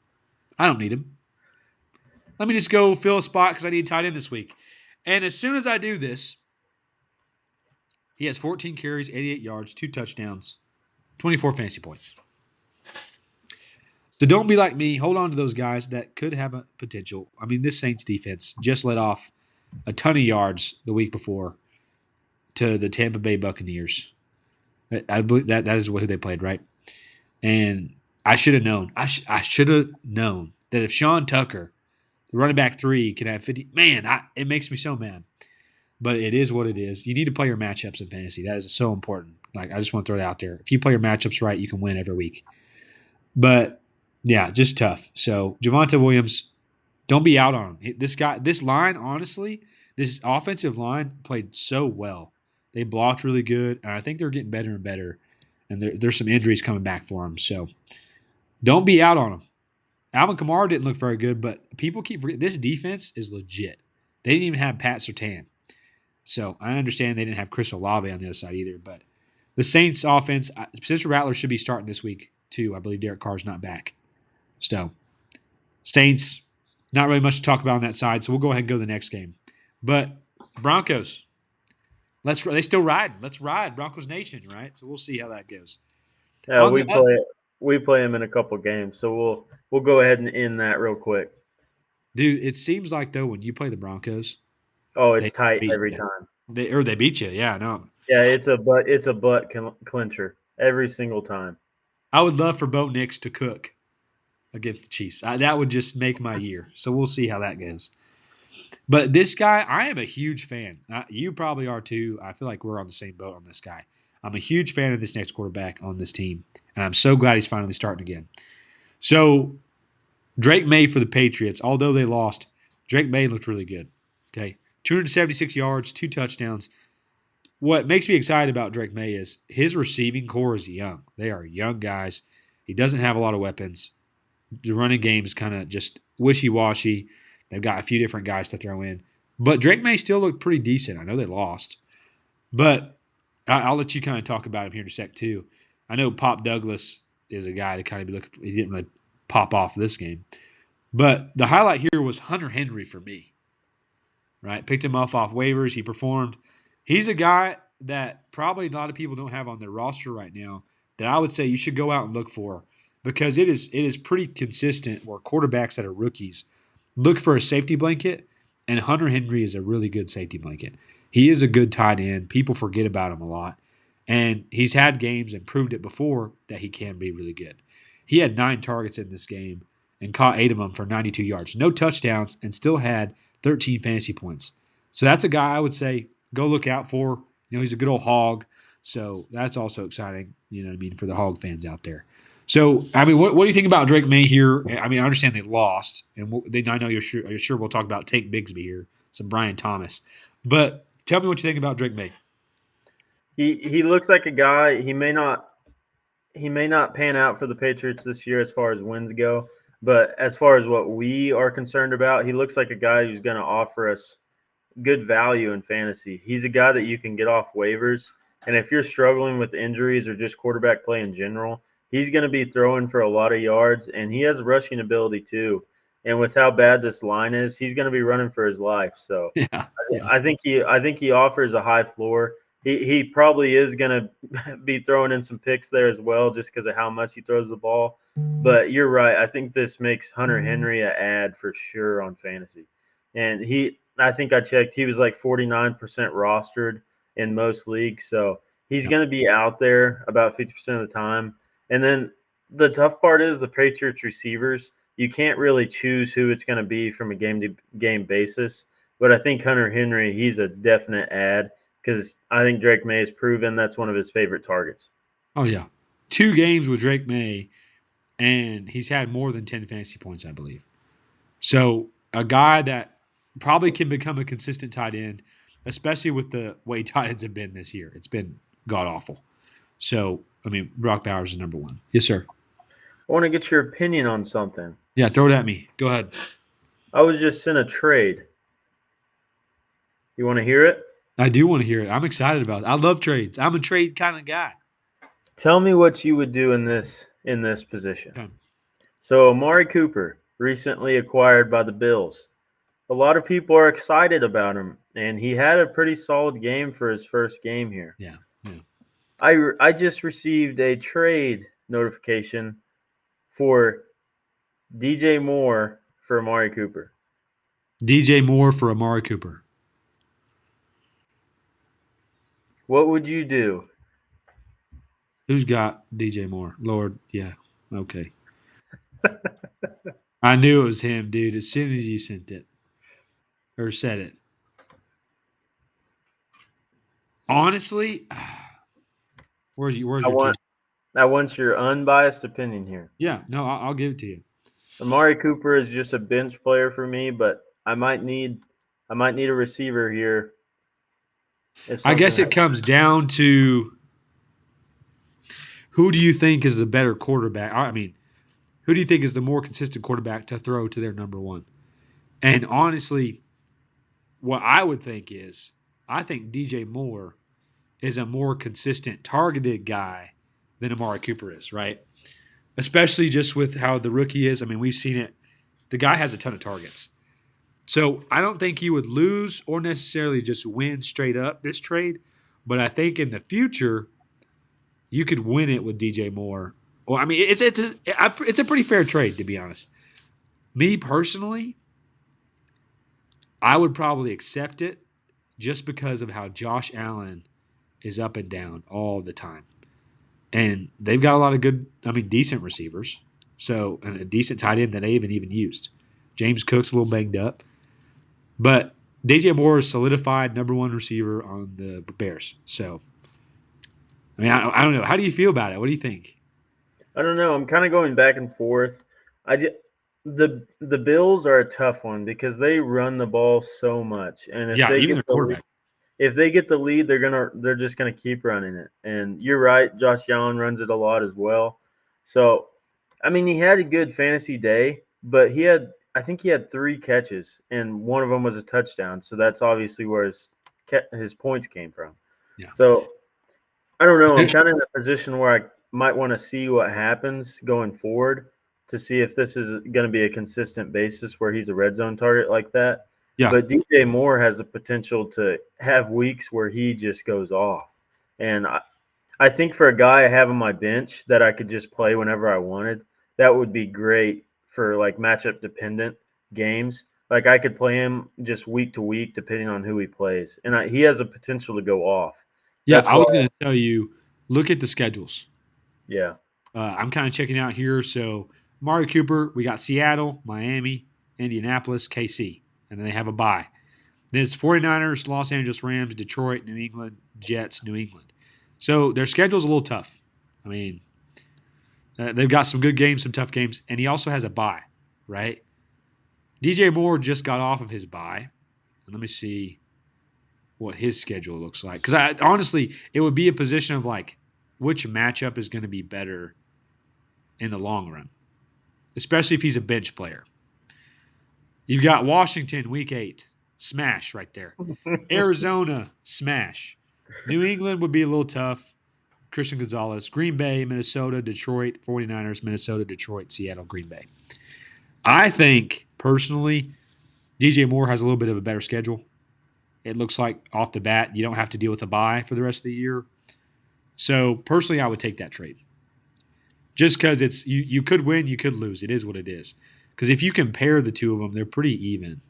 I don't need him. Let me just go fill a spot because I need tight end this week. And as soon as I do this, he has 14 carries, 88 yards, 2 touchdowns, 24 fantasy points. So don't be like me. Hold on to those guys that could have a potential. I mean, this Saints defense just let off a ton of yards the week before to the Tampa Bay Buccaneers. I believe that is who they played, right? And I should have known. I should have known that if Sean Tucker, the running back 3, can have 50, man, it makes me so mad. But it is what it is. You need to play your matchups in fantasy. That is so important. Like, I just want to throw it out there. If you play your matchups right, you can win every week. But yeah, just tough. So Javonte Williams, don't be out on him. This line, honestly, this offensive line played so well. They blocked really good, and I think they're getting better and better. And there's some injuries coming back for them. So don't be out on them. Alvin Kamara didn't look very good, but people keep forgetting this defense is legit. They didn't even have Pat Surtain. So I understand they didn't have Chris Olave on the other side either. But the Saints offense, Spencer Rattler should be starting this week too. I believe Derek Carr's not back. So Saints, not really much to talk about on that side. So we'll go ahead and go to the next game. But Broncos, they still riding. Let's ride Broncos Nation, right? So we'll see how that goes. Yeah, On the we play him in a couple games, so we'll go ahead and end that real quick. dude, it seems like though when you play the Broncos, Oh, it's they tight beat every you. time. They beat you. Yeah, no. Yeah, it's a butt clincher every single time. I would love for Bo Nix to cook against the Chiefs. That would just make my year. So we'll see how that goes. But this guy, I am a huge fan. You probably are too. I feel like we're on the same boat on this guy. I'm a huge fan of this next quarterback on this team, and I'm so glad he's finally starting again. So Drake May for the Patriots, although they lost, Drake May looked really good. Okay, 276 yards, 2 touchdowns. What makes me excited about Drake May is his receiving core is young. They are young guys. He doesn't have a lot of weapons. The running game is kind of just wishy-washy. They've got a few different guys to throw in. But Drake May still look pretty decent. I know they lost. But I'll let you kind of talk about him here in a sec, too. I know Pop Douglas is a guy to kind of be looking for. He didn't really pop off this game. But the highlight here was Hunter Henry for me, right? Picked him off waivers. He performed. He's a guy that probably a lot of people don't have on their roster right now that I would say you should go out and look for because it is pretty consistent where quarterbacks that are rookies look for a safety blanket, and Hunter Henry is a really good safety blanket. He is a good tight end. People forget about him a lot. And he's had games and proved it before that he can be really good. He had 9 targets in this game and caught 8 of them for 92 yards. No touchdowns and still had 13 fantasy points. So that's a guy I would say go look out for. He's a good old hog. So that's also exciting, what I mean, for the hog fans out there. So, I mean, what do you think about Drake May here? I mean, I understand they lost, and I know you're sure we'll talk about Tank Bigsby here, some Brian Thomas. But tell me what you think about Drake May. He looks like a guy. He may not pan out for the Patriots this year as far as wins go, but as far as what we are concerned about, he looks like a guy who's going to offer us good value in fantasy. He's a guy that you can get off waivers, and if you're struggling with injuries or just quarterback play in general, he's going to be throwing for a lot of yards, and he has rushing ability too. And with how bad this line is, he's going to be running for his life. So Yeah, yeah. I think he offers a high floor. He probably is going to be throwing in some picks there as well, just because of how much he throws the ball. But you're right. I think this makes Hunter Henry an ad for sure on fantasy. And I think I checked, he was like 49% rostered in most leagues. So he's going to be out there about 50% of the time. And then the tough part is the Patriots receivers. You can't really choose who it's going to be from a game-to-game basis. But I think Hunter Henry, he's a definite ad because I think Drake May has proven that's one of his favorite targets. Oh, yeah. 2 games with Drake May, and he's had more than 10 fantasy points, I believe. So a guy that probably can become a consistent tight end. especially with the way tight ends have been this year. It's been god awful. So, I mean, Brock Bowers is number one. Yes, sir. I want to get your opinion on something. Yeah, throw it at me. Go ahead. I was just in a trade. You want to hear it? I do want to hear it. I'm excited about it. I love trades. I'm a trade kind of guy. Tell me what you would do in this position. Okay. So Amari Cooper, recently acquired by the Bills. A lot of people are excited about him, and he had a pretty solid game for his first game here. Yeah. Yeah. I just received a trade notification for DJ Moore for Amari Cooper. DJ Moore for Amari Cooper. What would you do? Who's got DJ Moore? Lord, yeah. Okay. I knew it was him, dude, as soon as you sent it or said it. Honestly, where's I your two? want I want your unbiased opinion here. Yeah, no, I'll give it to you. Amari Cooper is just a bench player for me, but I might need a receiver here if I something guess it happens. comes down to who do you think is the better quarterback? I mean, who do you think is the more consistent quarterback to throw to their number one? And honestly, what I would think is I think DJ Moore is a more consistent targeted guy than Amari Cooper is, right? Especially just with how the rookie is. I mean, we've seen it. The guy has a ton of targets. So I don't think he would lose or necessarily just win straight up this trade. But I think in the future, you could win it with DJ Moore. Well, I mean, it's a pretty fair trade, to be honest. Me personally, I would probably accept it just because of how Josh Allen is up and down all the time. And they've got a lot of good, I mean, decent receivers. So, and a decent tight end that they haven't even used. James Cook's a little banged up. But DJ Moore is solidified number one receiver on the Bears. So, I mean, I don't know. How do you feel about it? What do you think? I don't know. I'm kind of going back and forth. I just, the Bills are a tough one because they run the ball so much, and if Yeah, they even get their the lead, quarterback. if they get the lead, they're just gonna keep running it. And you're right, Josh Allen runs it a lot as well. So, I mean, he had a good fantasy day, but I think he had 3 catches, and one of them was a touchdown. So that's obviously where his points came from. Yeah. So I don't know. I'm kind of in a position where I might want to see what happens going forward to see if this is going to be a consistent basis where he's a red zone target like that. Yeah. But DJ Moore has the potential to have weeks where he just goes off. And I think for a guy I have on my bench that I could just play whenever I wanted, that would be great for like matchup dependent games. Like I could play him just week to week depending on who he plays. And he has a potential to go off. Yeah, That's I why, was going to tell you look at the schedules. yeah. I'm kind of checking out here. So, Mari Cooper, we got Seattle, Miami, Indianapolis, KC, and then they have a bye. Then it's 49ers, Los Angeles Rams, Detroit, New England, Jets, New England. So their schedule's a little tough. I mean, they've got some good games, some tough games, and he also has a bye, right? DJ Moore just got off of his bye. Let me see what his schedule looks like. Because I honestly, it would be a position of like, which matchup is going to be better in the long run, especially if he's a bench player. You've got Washington, week 8, smash right there. Arizona, smash. New England would be a little tough. Christian Gonzalez, Green Bay, Minnesota, Detroit, 49ers, Minnesota, Detroit, Seattle, Green Bay. I think, personally, DJ Moore has a little bit of a better schedule. It looks like off the bat, you don't have to deal with a bye for the rest of the year. So, personally, I would take that trade. Just because it's you could win, you could lose. It is what it is. Because if you compare the two of them, they're pretty even,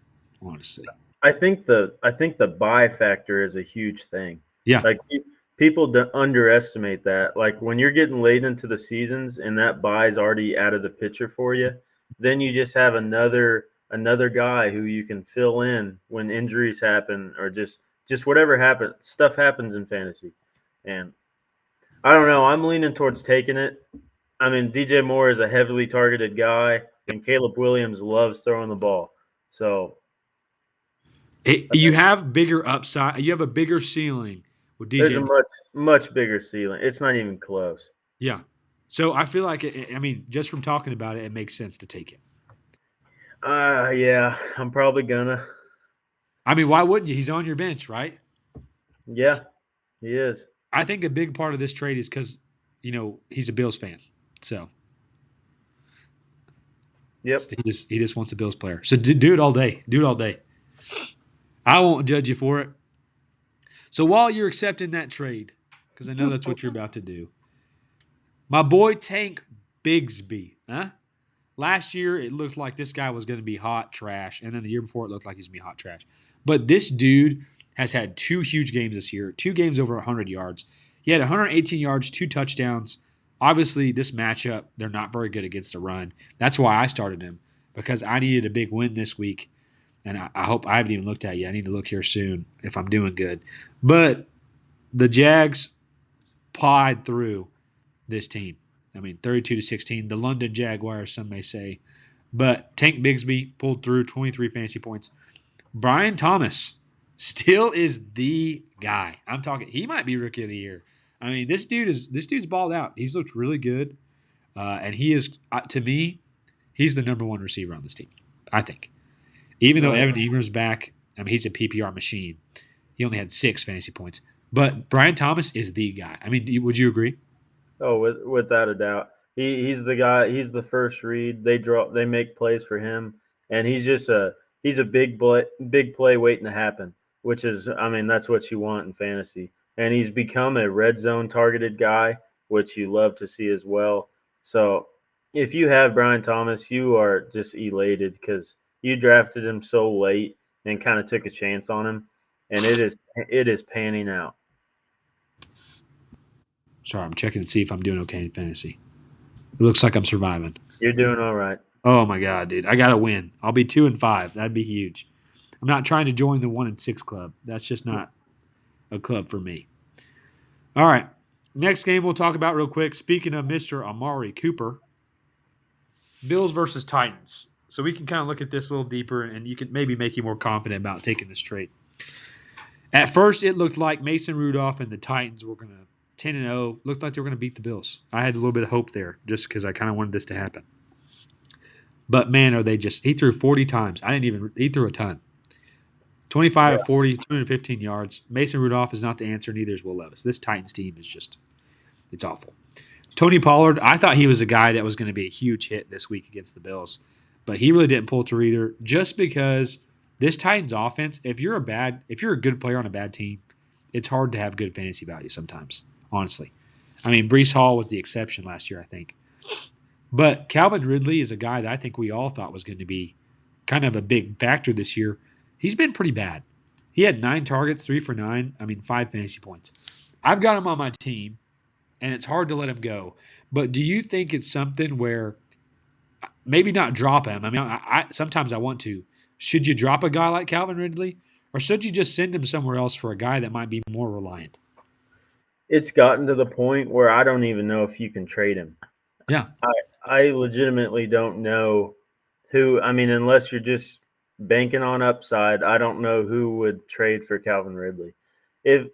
honestly. I think the buy factor is a huge thing. Yeah. Like people underestimate that. Like when you're getting late into the seasons and that buy is already out of the picture for you, then you just have another guy who you can fill in when injuries happen or just whatever happens. Stuff happens in fantasy, and I don't know. I'm leaning towards taking it. I mean, DJ Moore is a heavily targeted guy, Yep. and Caleb Williams loves throwing the ball. So You have bigger upside. You have a bigger ceiling with There's DJ. a much bigger ceiling. It's not even close. Yeah. So I feel like I mean, just from talking about it, it makes sense to take it. Yeah, I'm probably gonna. I mean, why wouldn't you? He's on your bench, right? Yeah, he is. I think a big part of this trade is because he's a Bills fan, so Yep. he just wants a Bills player. So do it all day. Do it all day. I won't judge you for it. So while you're accepting that trade, because I know that's what you're about to do, my boy Tank Bigsby, huh? Last year it looked like this guy was going to be hot trash, and then the year before it looked like he's going to be hot trash. But this dude has had two huge games this year, two games over 100 yards. He had 118 yards, two touchdowns. Obviously, this matchup, they're not very good against the run. That's why I started him, because I needed a big win this week. And I hope I haven't even looked at it yet. I need to look here soon if I'm doing good. But the Jags plied through this team. I mean, 32-16, the London Jaguars, some may say. But Tank Bigsby pulled through 23 fantasy points. Brian Thomas still is the guy. I'm talking. He might be rookie of the year. I mean, this dude's balled out. He's looked really good, and he is to me, he's the number one receiver on this team. I think, even though Oh, Evan Ingram's back, I mean, he's a PPR machine. He only had 6 fantasy points, but Brian Thomas is the guy. I mean, would you agree? oh, without a doubt, he's the guy. He's the first read. They make plays for him, and he's a big play waiting to happen. Which is, I mean, that's what you want in fantasy. And he's become a red zone targeted guy, which you love to see as well. So if you have Brian Thomas, you are just elated because you drafted him so late and kind of took a chance on him, and it is panning out. Sorry, I'm checking to see if I'm doing okay in fantasy. It looks like I'm surviving. You're doing all right. Oh my god, dude! I gotta win. I'll be 2-5. That'd be huge. I'm not trying to join the 1-6 club. That's just not a club for me. All right. Next game we'll talk about real quick. Speaking of Mr. Amari Cooper, Bills versus Titans. So we can kind of look at this a little deeper, and you can maybe make you more confident about taking this trade. At first, it looked like Mason Rudolph and the Titans were going to 10-0. Looked like they were going to beat the Bills. I had a little bit of hope there, just because I kind of wanted this to happen. But man, are they just? He threw 40 times. I didn't even. He threw a ton. 25 Yeah. of 40, 215 yards. Mason Rudolph is not the answer. Neither is Will Levis. This Titans team is just, it's awful. Tony Pollard, I thought he was a guy that was going to be a huge hit this week against the Bills, but he really didn't pull through either. Just because this Titans offense, if you're a good player on a bad team, it's hard to have good fantasy value sometimes. Honestly, I mean, Brees Hall was the exception last year, I think. But Calvin Ridley is a guy that I think we all thought was going to be kind of a big factor this year. He's been pretty bad. He had 9 targets, 3 for 9. I mean, 5 fantasy points. I've got him on my team, and it's hard to let him go. But do you think it's something where maybe not drop him? I mean, sometimes I want to. Should you drop a guy like Calvin Ridley, or should you just send him somewhere else for a guy that might be more reliant? It's gotten to the point where I don't even know if you can trade him. Yeah, I legitimately don't know who. I mean, unless you're just banking on upside, I don't know who would trade for Calvin Ridley. If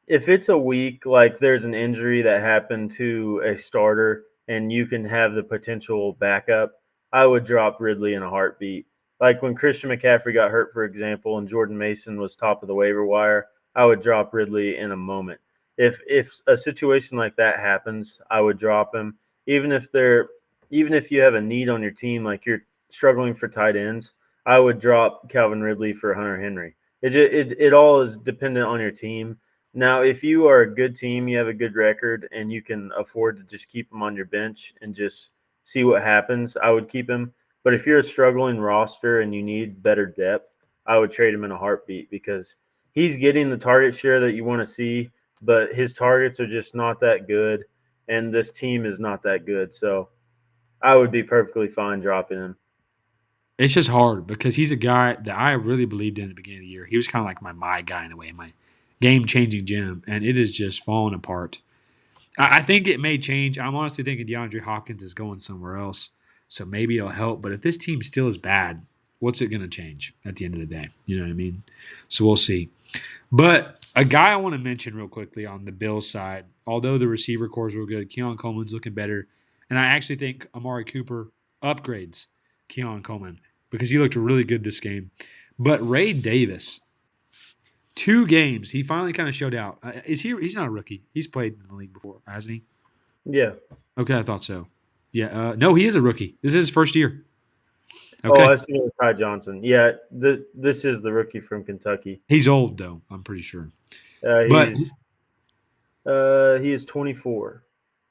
if it's a week like there's an injury that happened to a starter and you can have the potential backup, I would drop Ridley in a heartbeat. Like when Christian McCaffrey got hurt, for example, and Jordan Mason was top of the waiver wire, I would drop Ridley in a moment. If a situation like that happens, I would drop him. Even if they're even if you have a need on your team, like you're struggling for tight ends, I would drop Calvin Ridley for Hunter Henry. It all is dependent on your team. Now, if you are a good team, you have a good record, and you can afford to just keep him on your bench and just see what happens, I would keep him. But if you're a struggling roster and you need better depth, I would trade him in a heartbeat because he's getting the target share that you want to see, but his targets are just not that good, and this team is not that good. So I would be perfectly fine dropping him. it's just hard because he's a guy that I really believed in at the beginning of the year. He was kind of like my guy in a way, my game changing gem, and it is just falling apart. I think it may change. I'm honestly thinking DeAndre Hopkins is going somewhere else, so maybe it'll help. But if this team still is bad, what's it going to change at the end of the day? You know what I mean? So we'll see. But a guy I want to mention real quickly on the Bills side, although the receiver core is real good, Keon Coleman's looking better. And I actually think Amari Cooper upgrades Keon Coleman because he looked really good this game. But Ray Davis, 2 games, he finally kind of showed out. Is he? He's not a rookie. He's played in the league before, hasn't he? Yeah. Okay, I thought so. Yeah. No, he is a rookie. This is his first year. Oh, Okay. I've seen it with Ty Johnson. Yeah, this is the rookie from Kentucky. He's old though. I'm pretty sure. Uh, But he's he is 24.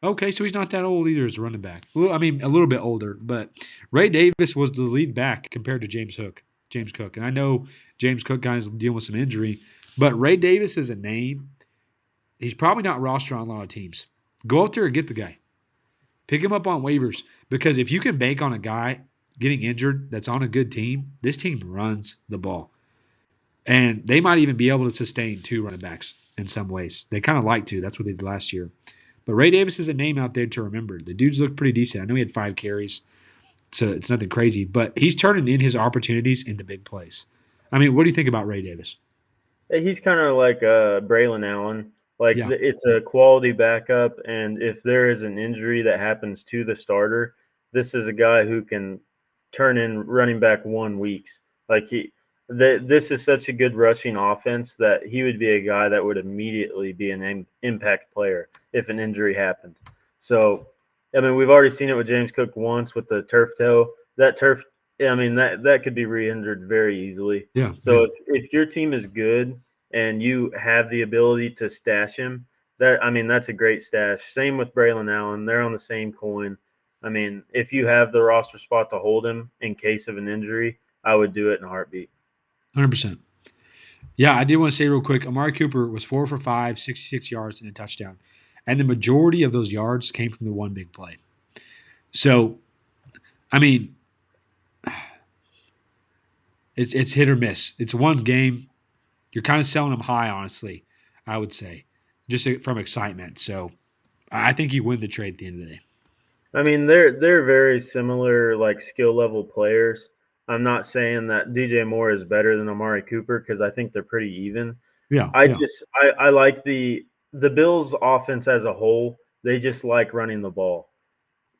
okay, so he's not that old either as a running back. Well, I mean, a little bit older, but Ray Davis was the lead back compared to James Cook. And I know James Cook guys dealing with some injury, but Ray Davis is a name. He's probably not rostered on a lot of teams. Go out there and get the guy. Pick him up on waivers because if you can bank on a guy getting injured that's on a good team, this team runs the ball. And they might even be able to sustain 2 running backs in some ways. They kind of like to. That's what they did last year. But Ray Davis is a name out there to remember. The dude's looked pretty decent. I know he had 5 carries, so it's nothing crazy. But he's turning in his opportunities into big plays. I mean, what do you think about Ray Davis? He's kind of like Braylon Allen. Like Yeah, it's a quality backup, and if there is an injury that happens to the starter, this is a guy who can turn in running back 1 weeks. Like this is such a good rushing offense that he would be a guy that would immediately be an impact player if an injury happened. So, I mean, we've already seen it with James Cook once with the turf toe. That turf, I mean, that could be re-injured very easily. yeah, So yeah. if your team is good and you have the ability to stash him, that's a great stash. Same with Braylon Allen; they're on the same coin. I mean, if you have the roster spot to hold him in case of an injury, I would do it in a heartbeat. 100%. Yeah, I did want to say real quick Amari Cooper was 4 for 5, 66 yards, and a touchdown. And the majority of those yards came from the one big play. So, I mean, it's hit or miss. It's one game. You're kind of selling them high, honestly, I would say, just from excitement. So I think you win the trade at the end of the day. I mean, they're very similar, like skill level players. I'm not saying that DJ Moore is better than Amari Cooper because I think they're pretty even. Yeah, I yeah, just I like the Bills offense as a whole. They just like running the ball.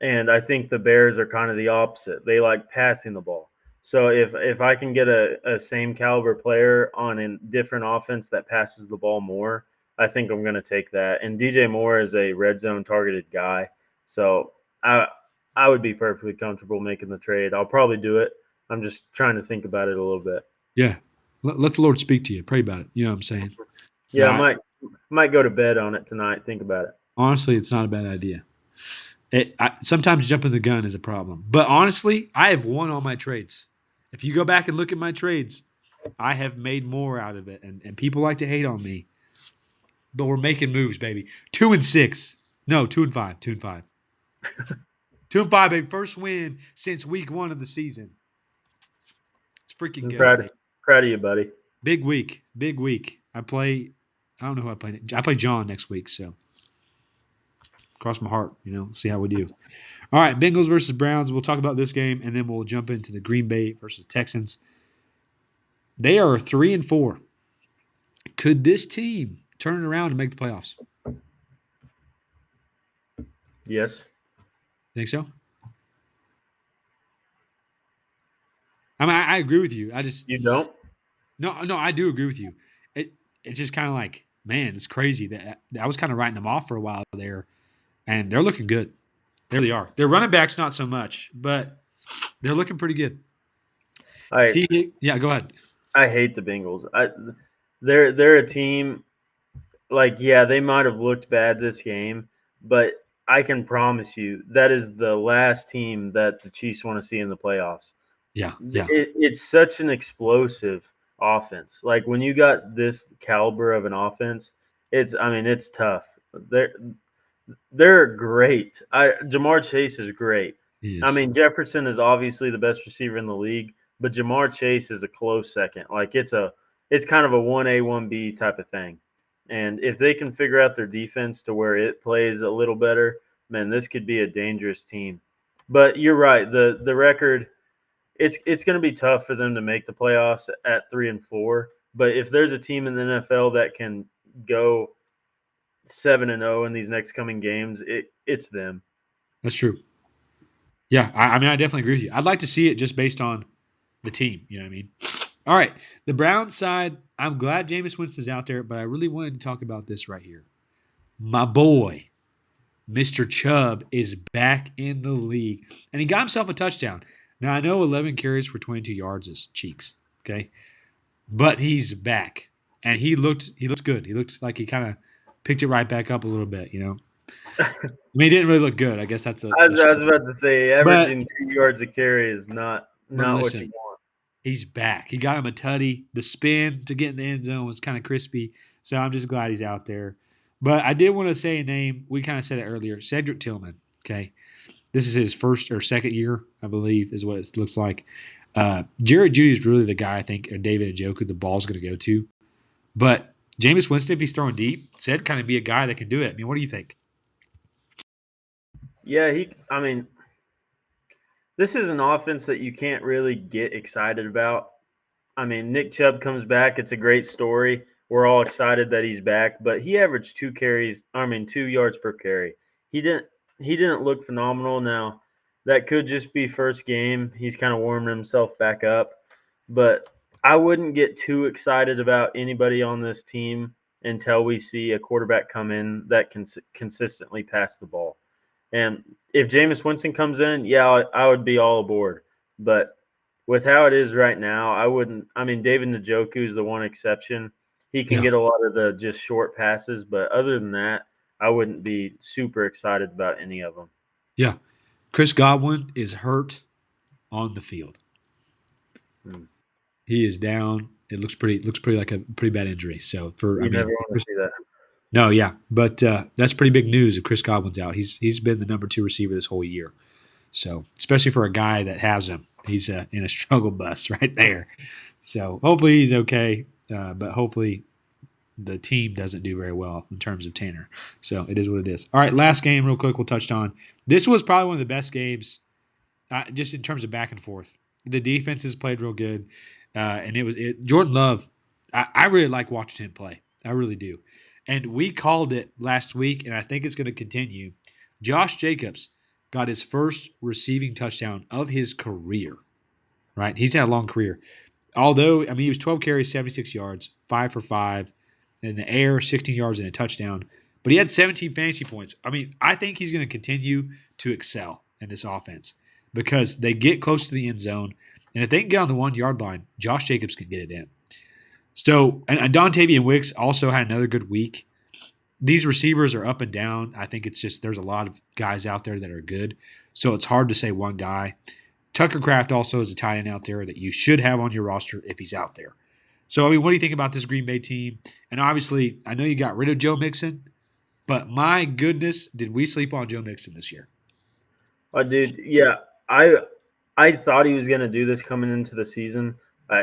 And I think the Bears are kind of the opposite. They like passing the ball. So if I can get a same caliber player on a different offense that passes the ball more, I think I'm going to take that. And DJ Moore is a red zone targeted guy, so I I would be perfectly comfortable making the trade. I'll probably do it. I'm just trying to think about it a little bit. yeah. Let the Lord speak to you. Pray about it. You know what I'm saying? Yeah, I Now, might go to bed on it tonight. Think about it. honestly, it's not a bad idea. Sometimes jumping the gun is a problem. But honestly, I have won all my trades. If you go back and look at my trades, I have made more out of it. And people like to hate on me, but we're making moves, baby. 2-6. No, 2-5. 2-5. 2-5, baby. First win since week 1 of the season. Let's freaking I'm go, baby. proud of you, buddy. Big week. Big week. I don't know who I play. I play John next week, so cross my heart, see how we do. All right, Bengals versus Browns. We'll talk about this game, and then we'll jump into the Green Bay versus Texans. They are 3-4. Could this team turn it around and make the playoffs? Yes. Think so? I mean, I agree with you. I just You don't? no, I do agree with you. It's just kind of like, man, it's crazy that I was kind of writing them off for a while there, and they're looking good. There they are. Their running backs not so much, but they're looking pretty good. I Yeah, go ahead. I hate the Bengals. They're a team like yeah, they might have looked bad this game, but I can promise you that is the last team that the Chiefs want to see in the playoffs. Yeah, yeah, It's such an explosive offense. Like when you got this caliber of an offense, it's tough. They're they're great. Jamar Chase is great. he I is. mean Jefferson is obviously the best receiver in the league, but Jamar Chase is a close second. Like it's kind of a 1A 1B type of thing. And if they can figure out their defense to where it plays a little better, man, this could be a dangerous team. But you're right. The record it's going to be tough for them to make the playoffs at 3-4. But if there's a team in the NFL that can go 7-0 in these next coming games, it's them. That's true. Yeah, I mean, I definitely agree with you. I'd like to see it just based on the team. You know what I mean? All right, the Browns side. I'm glad Jameis Winston's out there, but I really wanted to talk about this right here. My boy, Mr. Chubb, is back in the league, and he got himself a touchdown. Now I know 11 carries for 22 yards is cheeks, okay, but he's back, and he looked good. He looked like he kind of picked it right back up a little bit. I mean, he didn't really look good. I guess that's I was about to say, but averaging 2 yards a carry is but not what you listen, want. he's back. He got him a tutty. The spin to get in the end zone was kind of crispy. So I'm just glad he's out there. But I did want to say a name. We kind of said it earlier. Cedric Tillman. Okay. This is his first or second year, I believe, is what it looks like. Jerry Jeudy is really the guy I think, or David Njoku, the ball's going to go to. But Jameis Winston, if he's throwing deep, said kind of be a guy that can do it. I mean, what do you think? Yeah, I mean, this is an offense that you can't really get excited about. I mean, Nick Chubb comes back. It's a great story. We're all excited that he's back, but he averaged 2 yards per carry. He didn't he didn't look phenomenal. Now, that could just be first game. He's kind of warming himself back up, but I wouldn't get too excited about anybody on this team until we see a quarterback come in that can consistently pass the ball. And if Jameis Winston comes in, yeah, I would be all aboard. But with how it is right now, I wouldn't. I mean, David Njoku is the one exception. He can Yeah. get a lot of the just short passes, but other than that, I wouldn't be super excited about any of them. Yeah. Chris Godwin is hurt on the field. Hmm. He is down. It looks pretty like a pretty bad injury. So for I You never mean, want to see that. no, yeah, but that's pretty big news if Chris Godwin's out. He's been the number two receiver this whole year. So especially for a guy that has him, he's in a struggle bus right there. So hopefully he's okay, but hopefully the team doesn't do very well in terms of Tanner. So it is what it is. All right, last game, real quick, we'll touch on. This was probably one of the best games, just in terms of back and forth. The defenses played real good, and Jordan Love. I really like watching him play. I really do. And we called it last week, and I think it's going to continue. Josh Jacobs got his first receiving touchdown of his career. Right, he's had a long career. Although, I mean, he was 12 carries, 76 yards, 5 for 5 in the air, 16 yards and a touchdown. But he had 17 fantasy points. I mean, I think he's going to continue to excel in this offense because they get close to the end zone. And if they can get on the 1 yard line, Josh Jacobs can get it in. So, and Dontavian Wicks also had another good week. These receivers are up and down. I think it's just there's a lot of guys out there that are good. So it's hard to say one guy. Tucker Craft also is a tight end out there that you should have on your roster if he's out there. So, I mean, what do you think about this Green Bay team? And obviously, I know you got rid of Joe Mixon, but my goodness, did we sleep on Joe Mixon this year? Dude, yeah, I I thought he was going to do this coming into the season.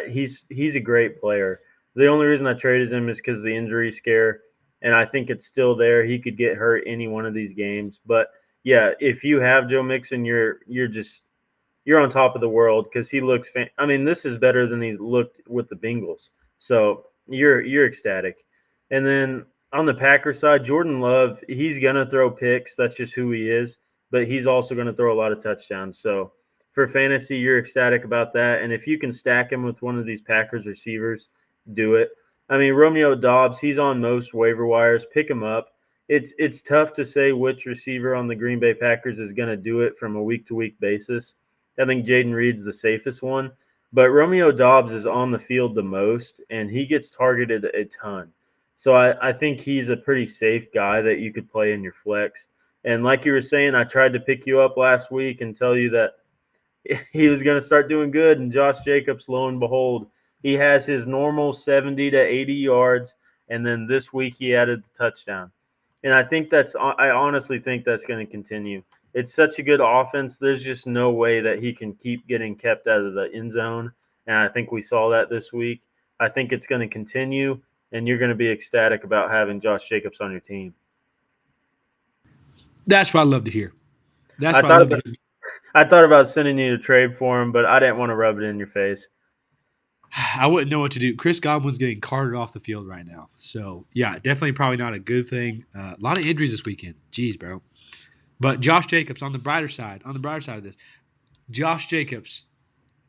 He's a great player. The only reason I traded him is because the injury scare, and I think it's still there. He could get hurt any one of these games. But yeah, if you have Joe Mixon, you're on top of the world because he looks. I mean, this is better than he looked with the Bengals. So you're ecstatic. And then on the Packers side, Jordan Love, he's gonna throw picks. That's just who he is. But he's also gonna throw a lot of touchdowns. So for fantasy, you're ecstatic about that. And if you can stack him with one of these Packers receivers, do it. I mean, Romeo Dobbs, he's on most waiver wires. Pick him up. It's tough to say which receiver on the Green Bay Packers is going to do it from a week to week basis. I think Jaden Reed's the safest one, but Romeo Dobbs is on the field the most, and he gets targeted a ton. So I think he's a pretty safe guy that you could play in your flex. And like you were saying, I tried to pick you up last week and tell you that he was going to start doing good. And Josh Jacobs, lo and behold, he has his normal 70 to 80 yards. And then this week he added the touchdown. And I honestly think that's going to continue. It's such a good offense. There's just no way that he can keep getting kept out of the end zone. And I think we saw that this week. I think it's going to continue. And you're going to be ecstatic about having Josh Jacobs on your team. That's what I love to hear. That's I what I thought love to about hear. I thought about sending you to trade for him, but I didn't want to rub it in your face. I wouldn't know what to do. Chris Godwin's getting carted off the field right now. So, yeah, definitely probably not a good thing. A lot of injuries this weekend. Jeez, bro. But Josh Jacobs on the brighter side of this, Josh Jacobs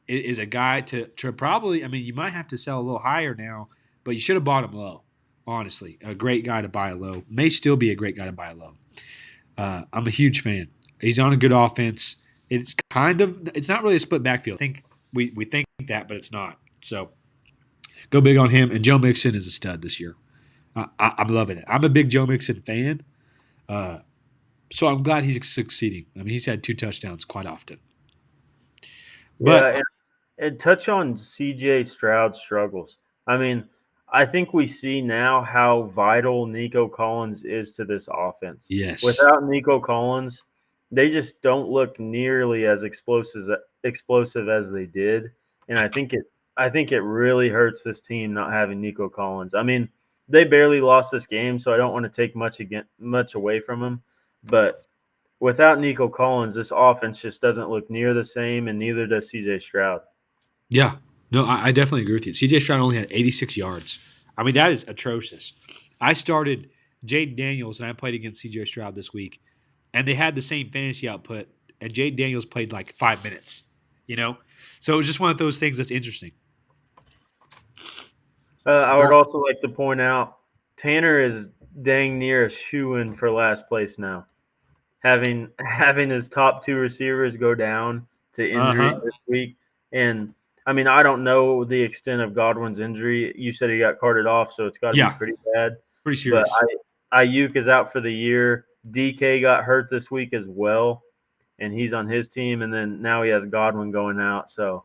is a guy to probably, I mean, you might have to sell a little higher now, but you should have bought him low, honestly. A great guy to buy low. May still be a great guy to buy low. I'm a huge fan. He's on a good offense. It's not really a split backfield. I think we think that, but it's not. So go big on him. And Joe Mixon is a stud this year. I'm loving it. I'm a big Joe Mixon fan. Uh, so I'm glad he's succeeding. I mean, he's had 2 touchdowns quite often. Yeah, But and touch on CJ Stroud's struggles. I mean, I think we see now how vital Nico Collins is to this offense. yes, Without Nico Collins, they just don't look nearly as explosive as they did. And I think it really hurts this team not having Nico Collins. I mean, they barely lost this game, so I don't want to take much away from them, but without Nico Collins, this offense just doesn't look near the same, and neither does CJ Stroud. yeah. No, I definitely agree with you. CJ Stroud only had 86 yards. I mean, that is atrocious. I started Jade Daniels and I played against CJ Stroud this week, and they had the same fantasy output, and Jade Daniels played like 5 minutes, you know? So it was just one of those things that's interesting. I would Uh, also like to point out Tanner is dang near a shoe in for last place now, having his top two receivers go down to injury huh. this week. And I mean, I don't know the extent of Godwin's injury. You said he got carted off, so it's got to be Yeah, pretty bad. pretty But serious. Ayuk is out for the year. DK got hurt this week as well, and he's on his team. And then now he has Godwin going out. So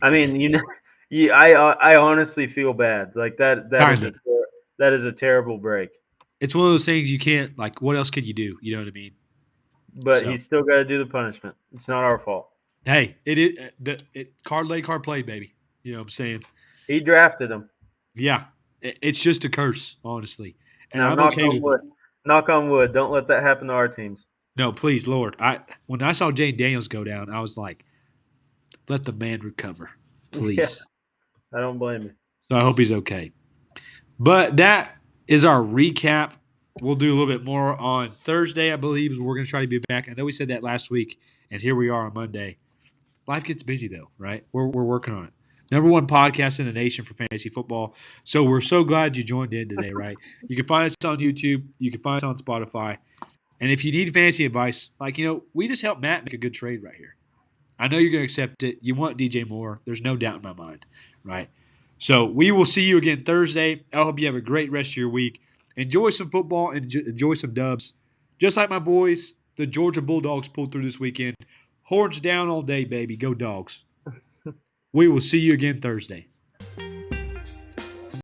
I mean, yeah, I honestly feel bad. Like that is Kind a of. that is a terrible break. It's one of those things you can't, like, what else could you do? You know what I mean? But So, he's still got to do the punishment. It's not our fault. hey, it is card lay, card played, baby. You know what I'm saying? He drafted him. Yeah, it's just a curse, honestly. And Now, I'm okay with it. knock on wood. Don't let that happen to our teams. No, please, Lord. When I saw Jane Daniels go down, I was like, let the man recover, Yeah, please. I don't blame you. So I hope he's okay. But that is our recap. We'll do a little bit more on Thursday, I believe, is we're going to try to be back. I know we said that last week, and here we are on Monday. Life gets busy, though, right? We're working on it. Number one podcast in the nation for fantasy football. So we're so glad you joined in today, right? You can find us on YouTube. You can find us on Spotify. And if you need fantasy advice, like, we just helped Matt make a good trade right here. I know you're going to accept it. You want DJ Moore. There's no doubt in my mind, right? So we will see you again Thursday. I hope you have a great rest of your week. Enjoy some football and enjoy some dubs. Just like my boys, the Georgia Bulldogs pulled through this weekend. Horns down all day, baby. Go Dogs. We will see you again Thursday.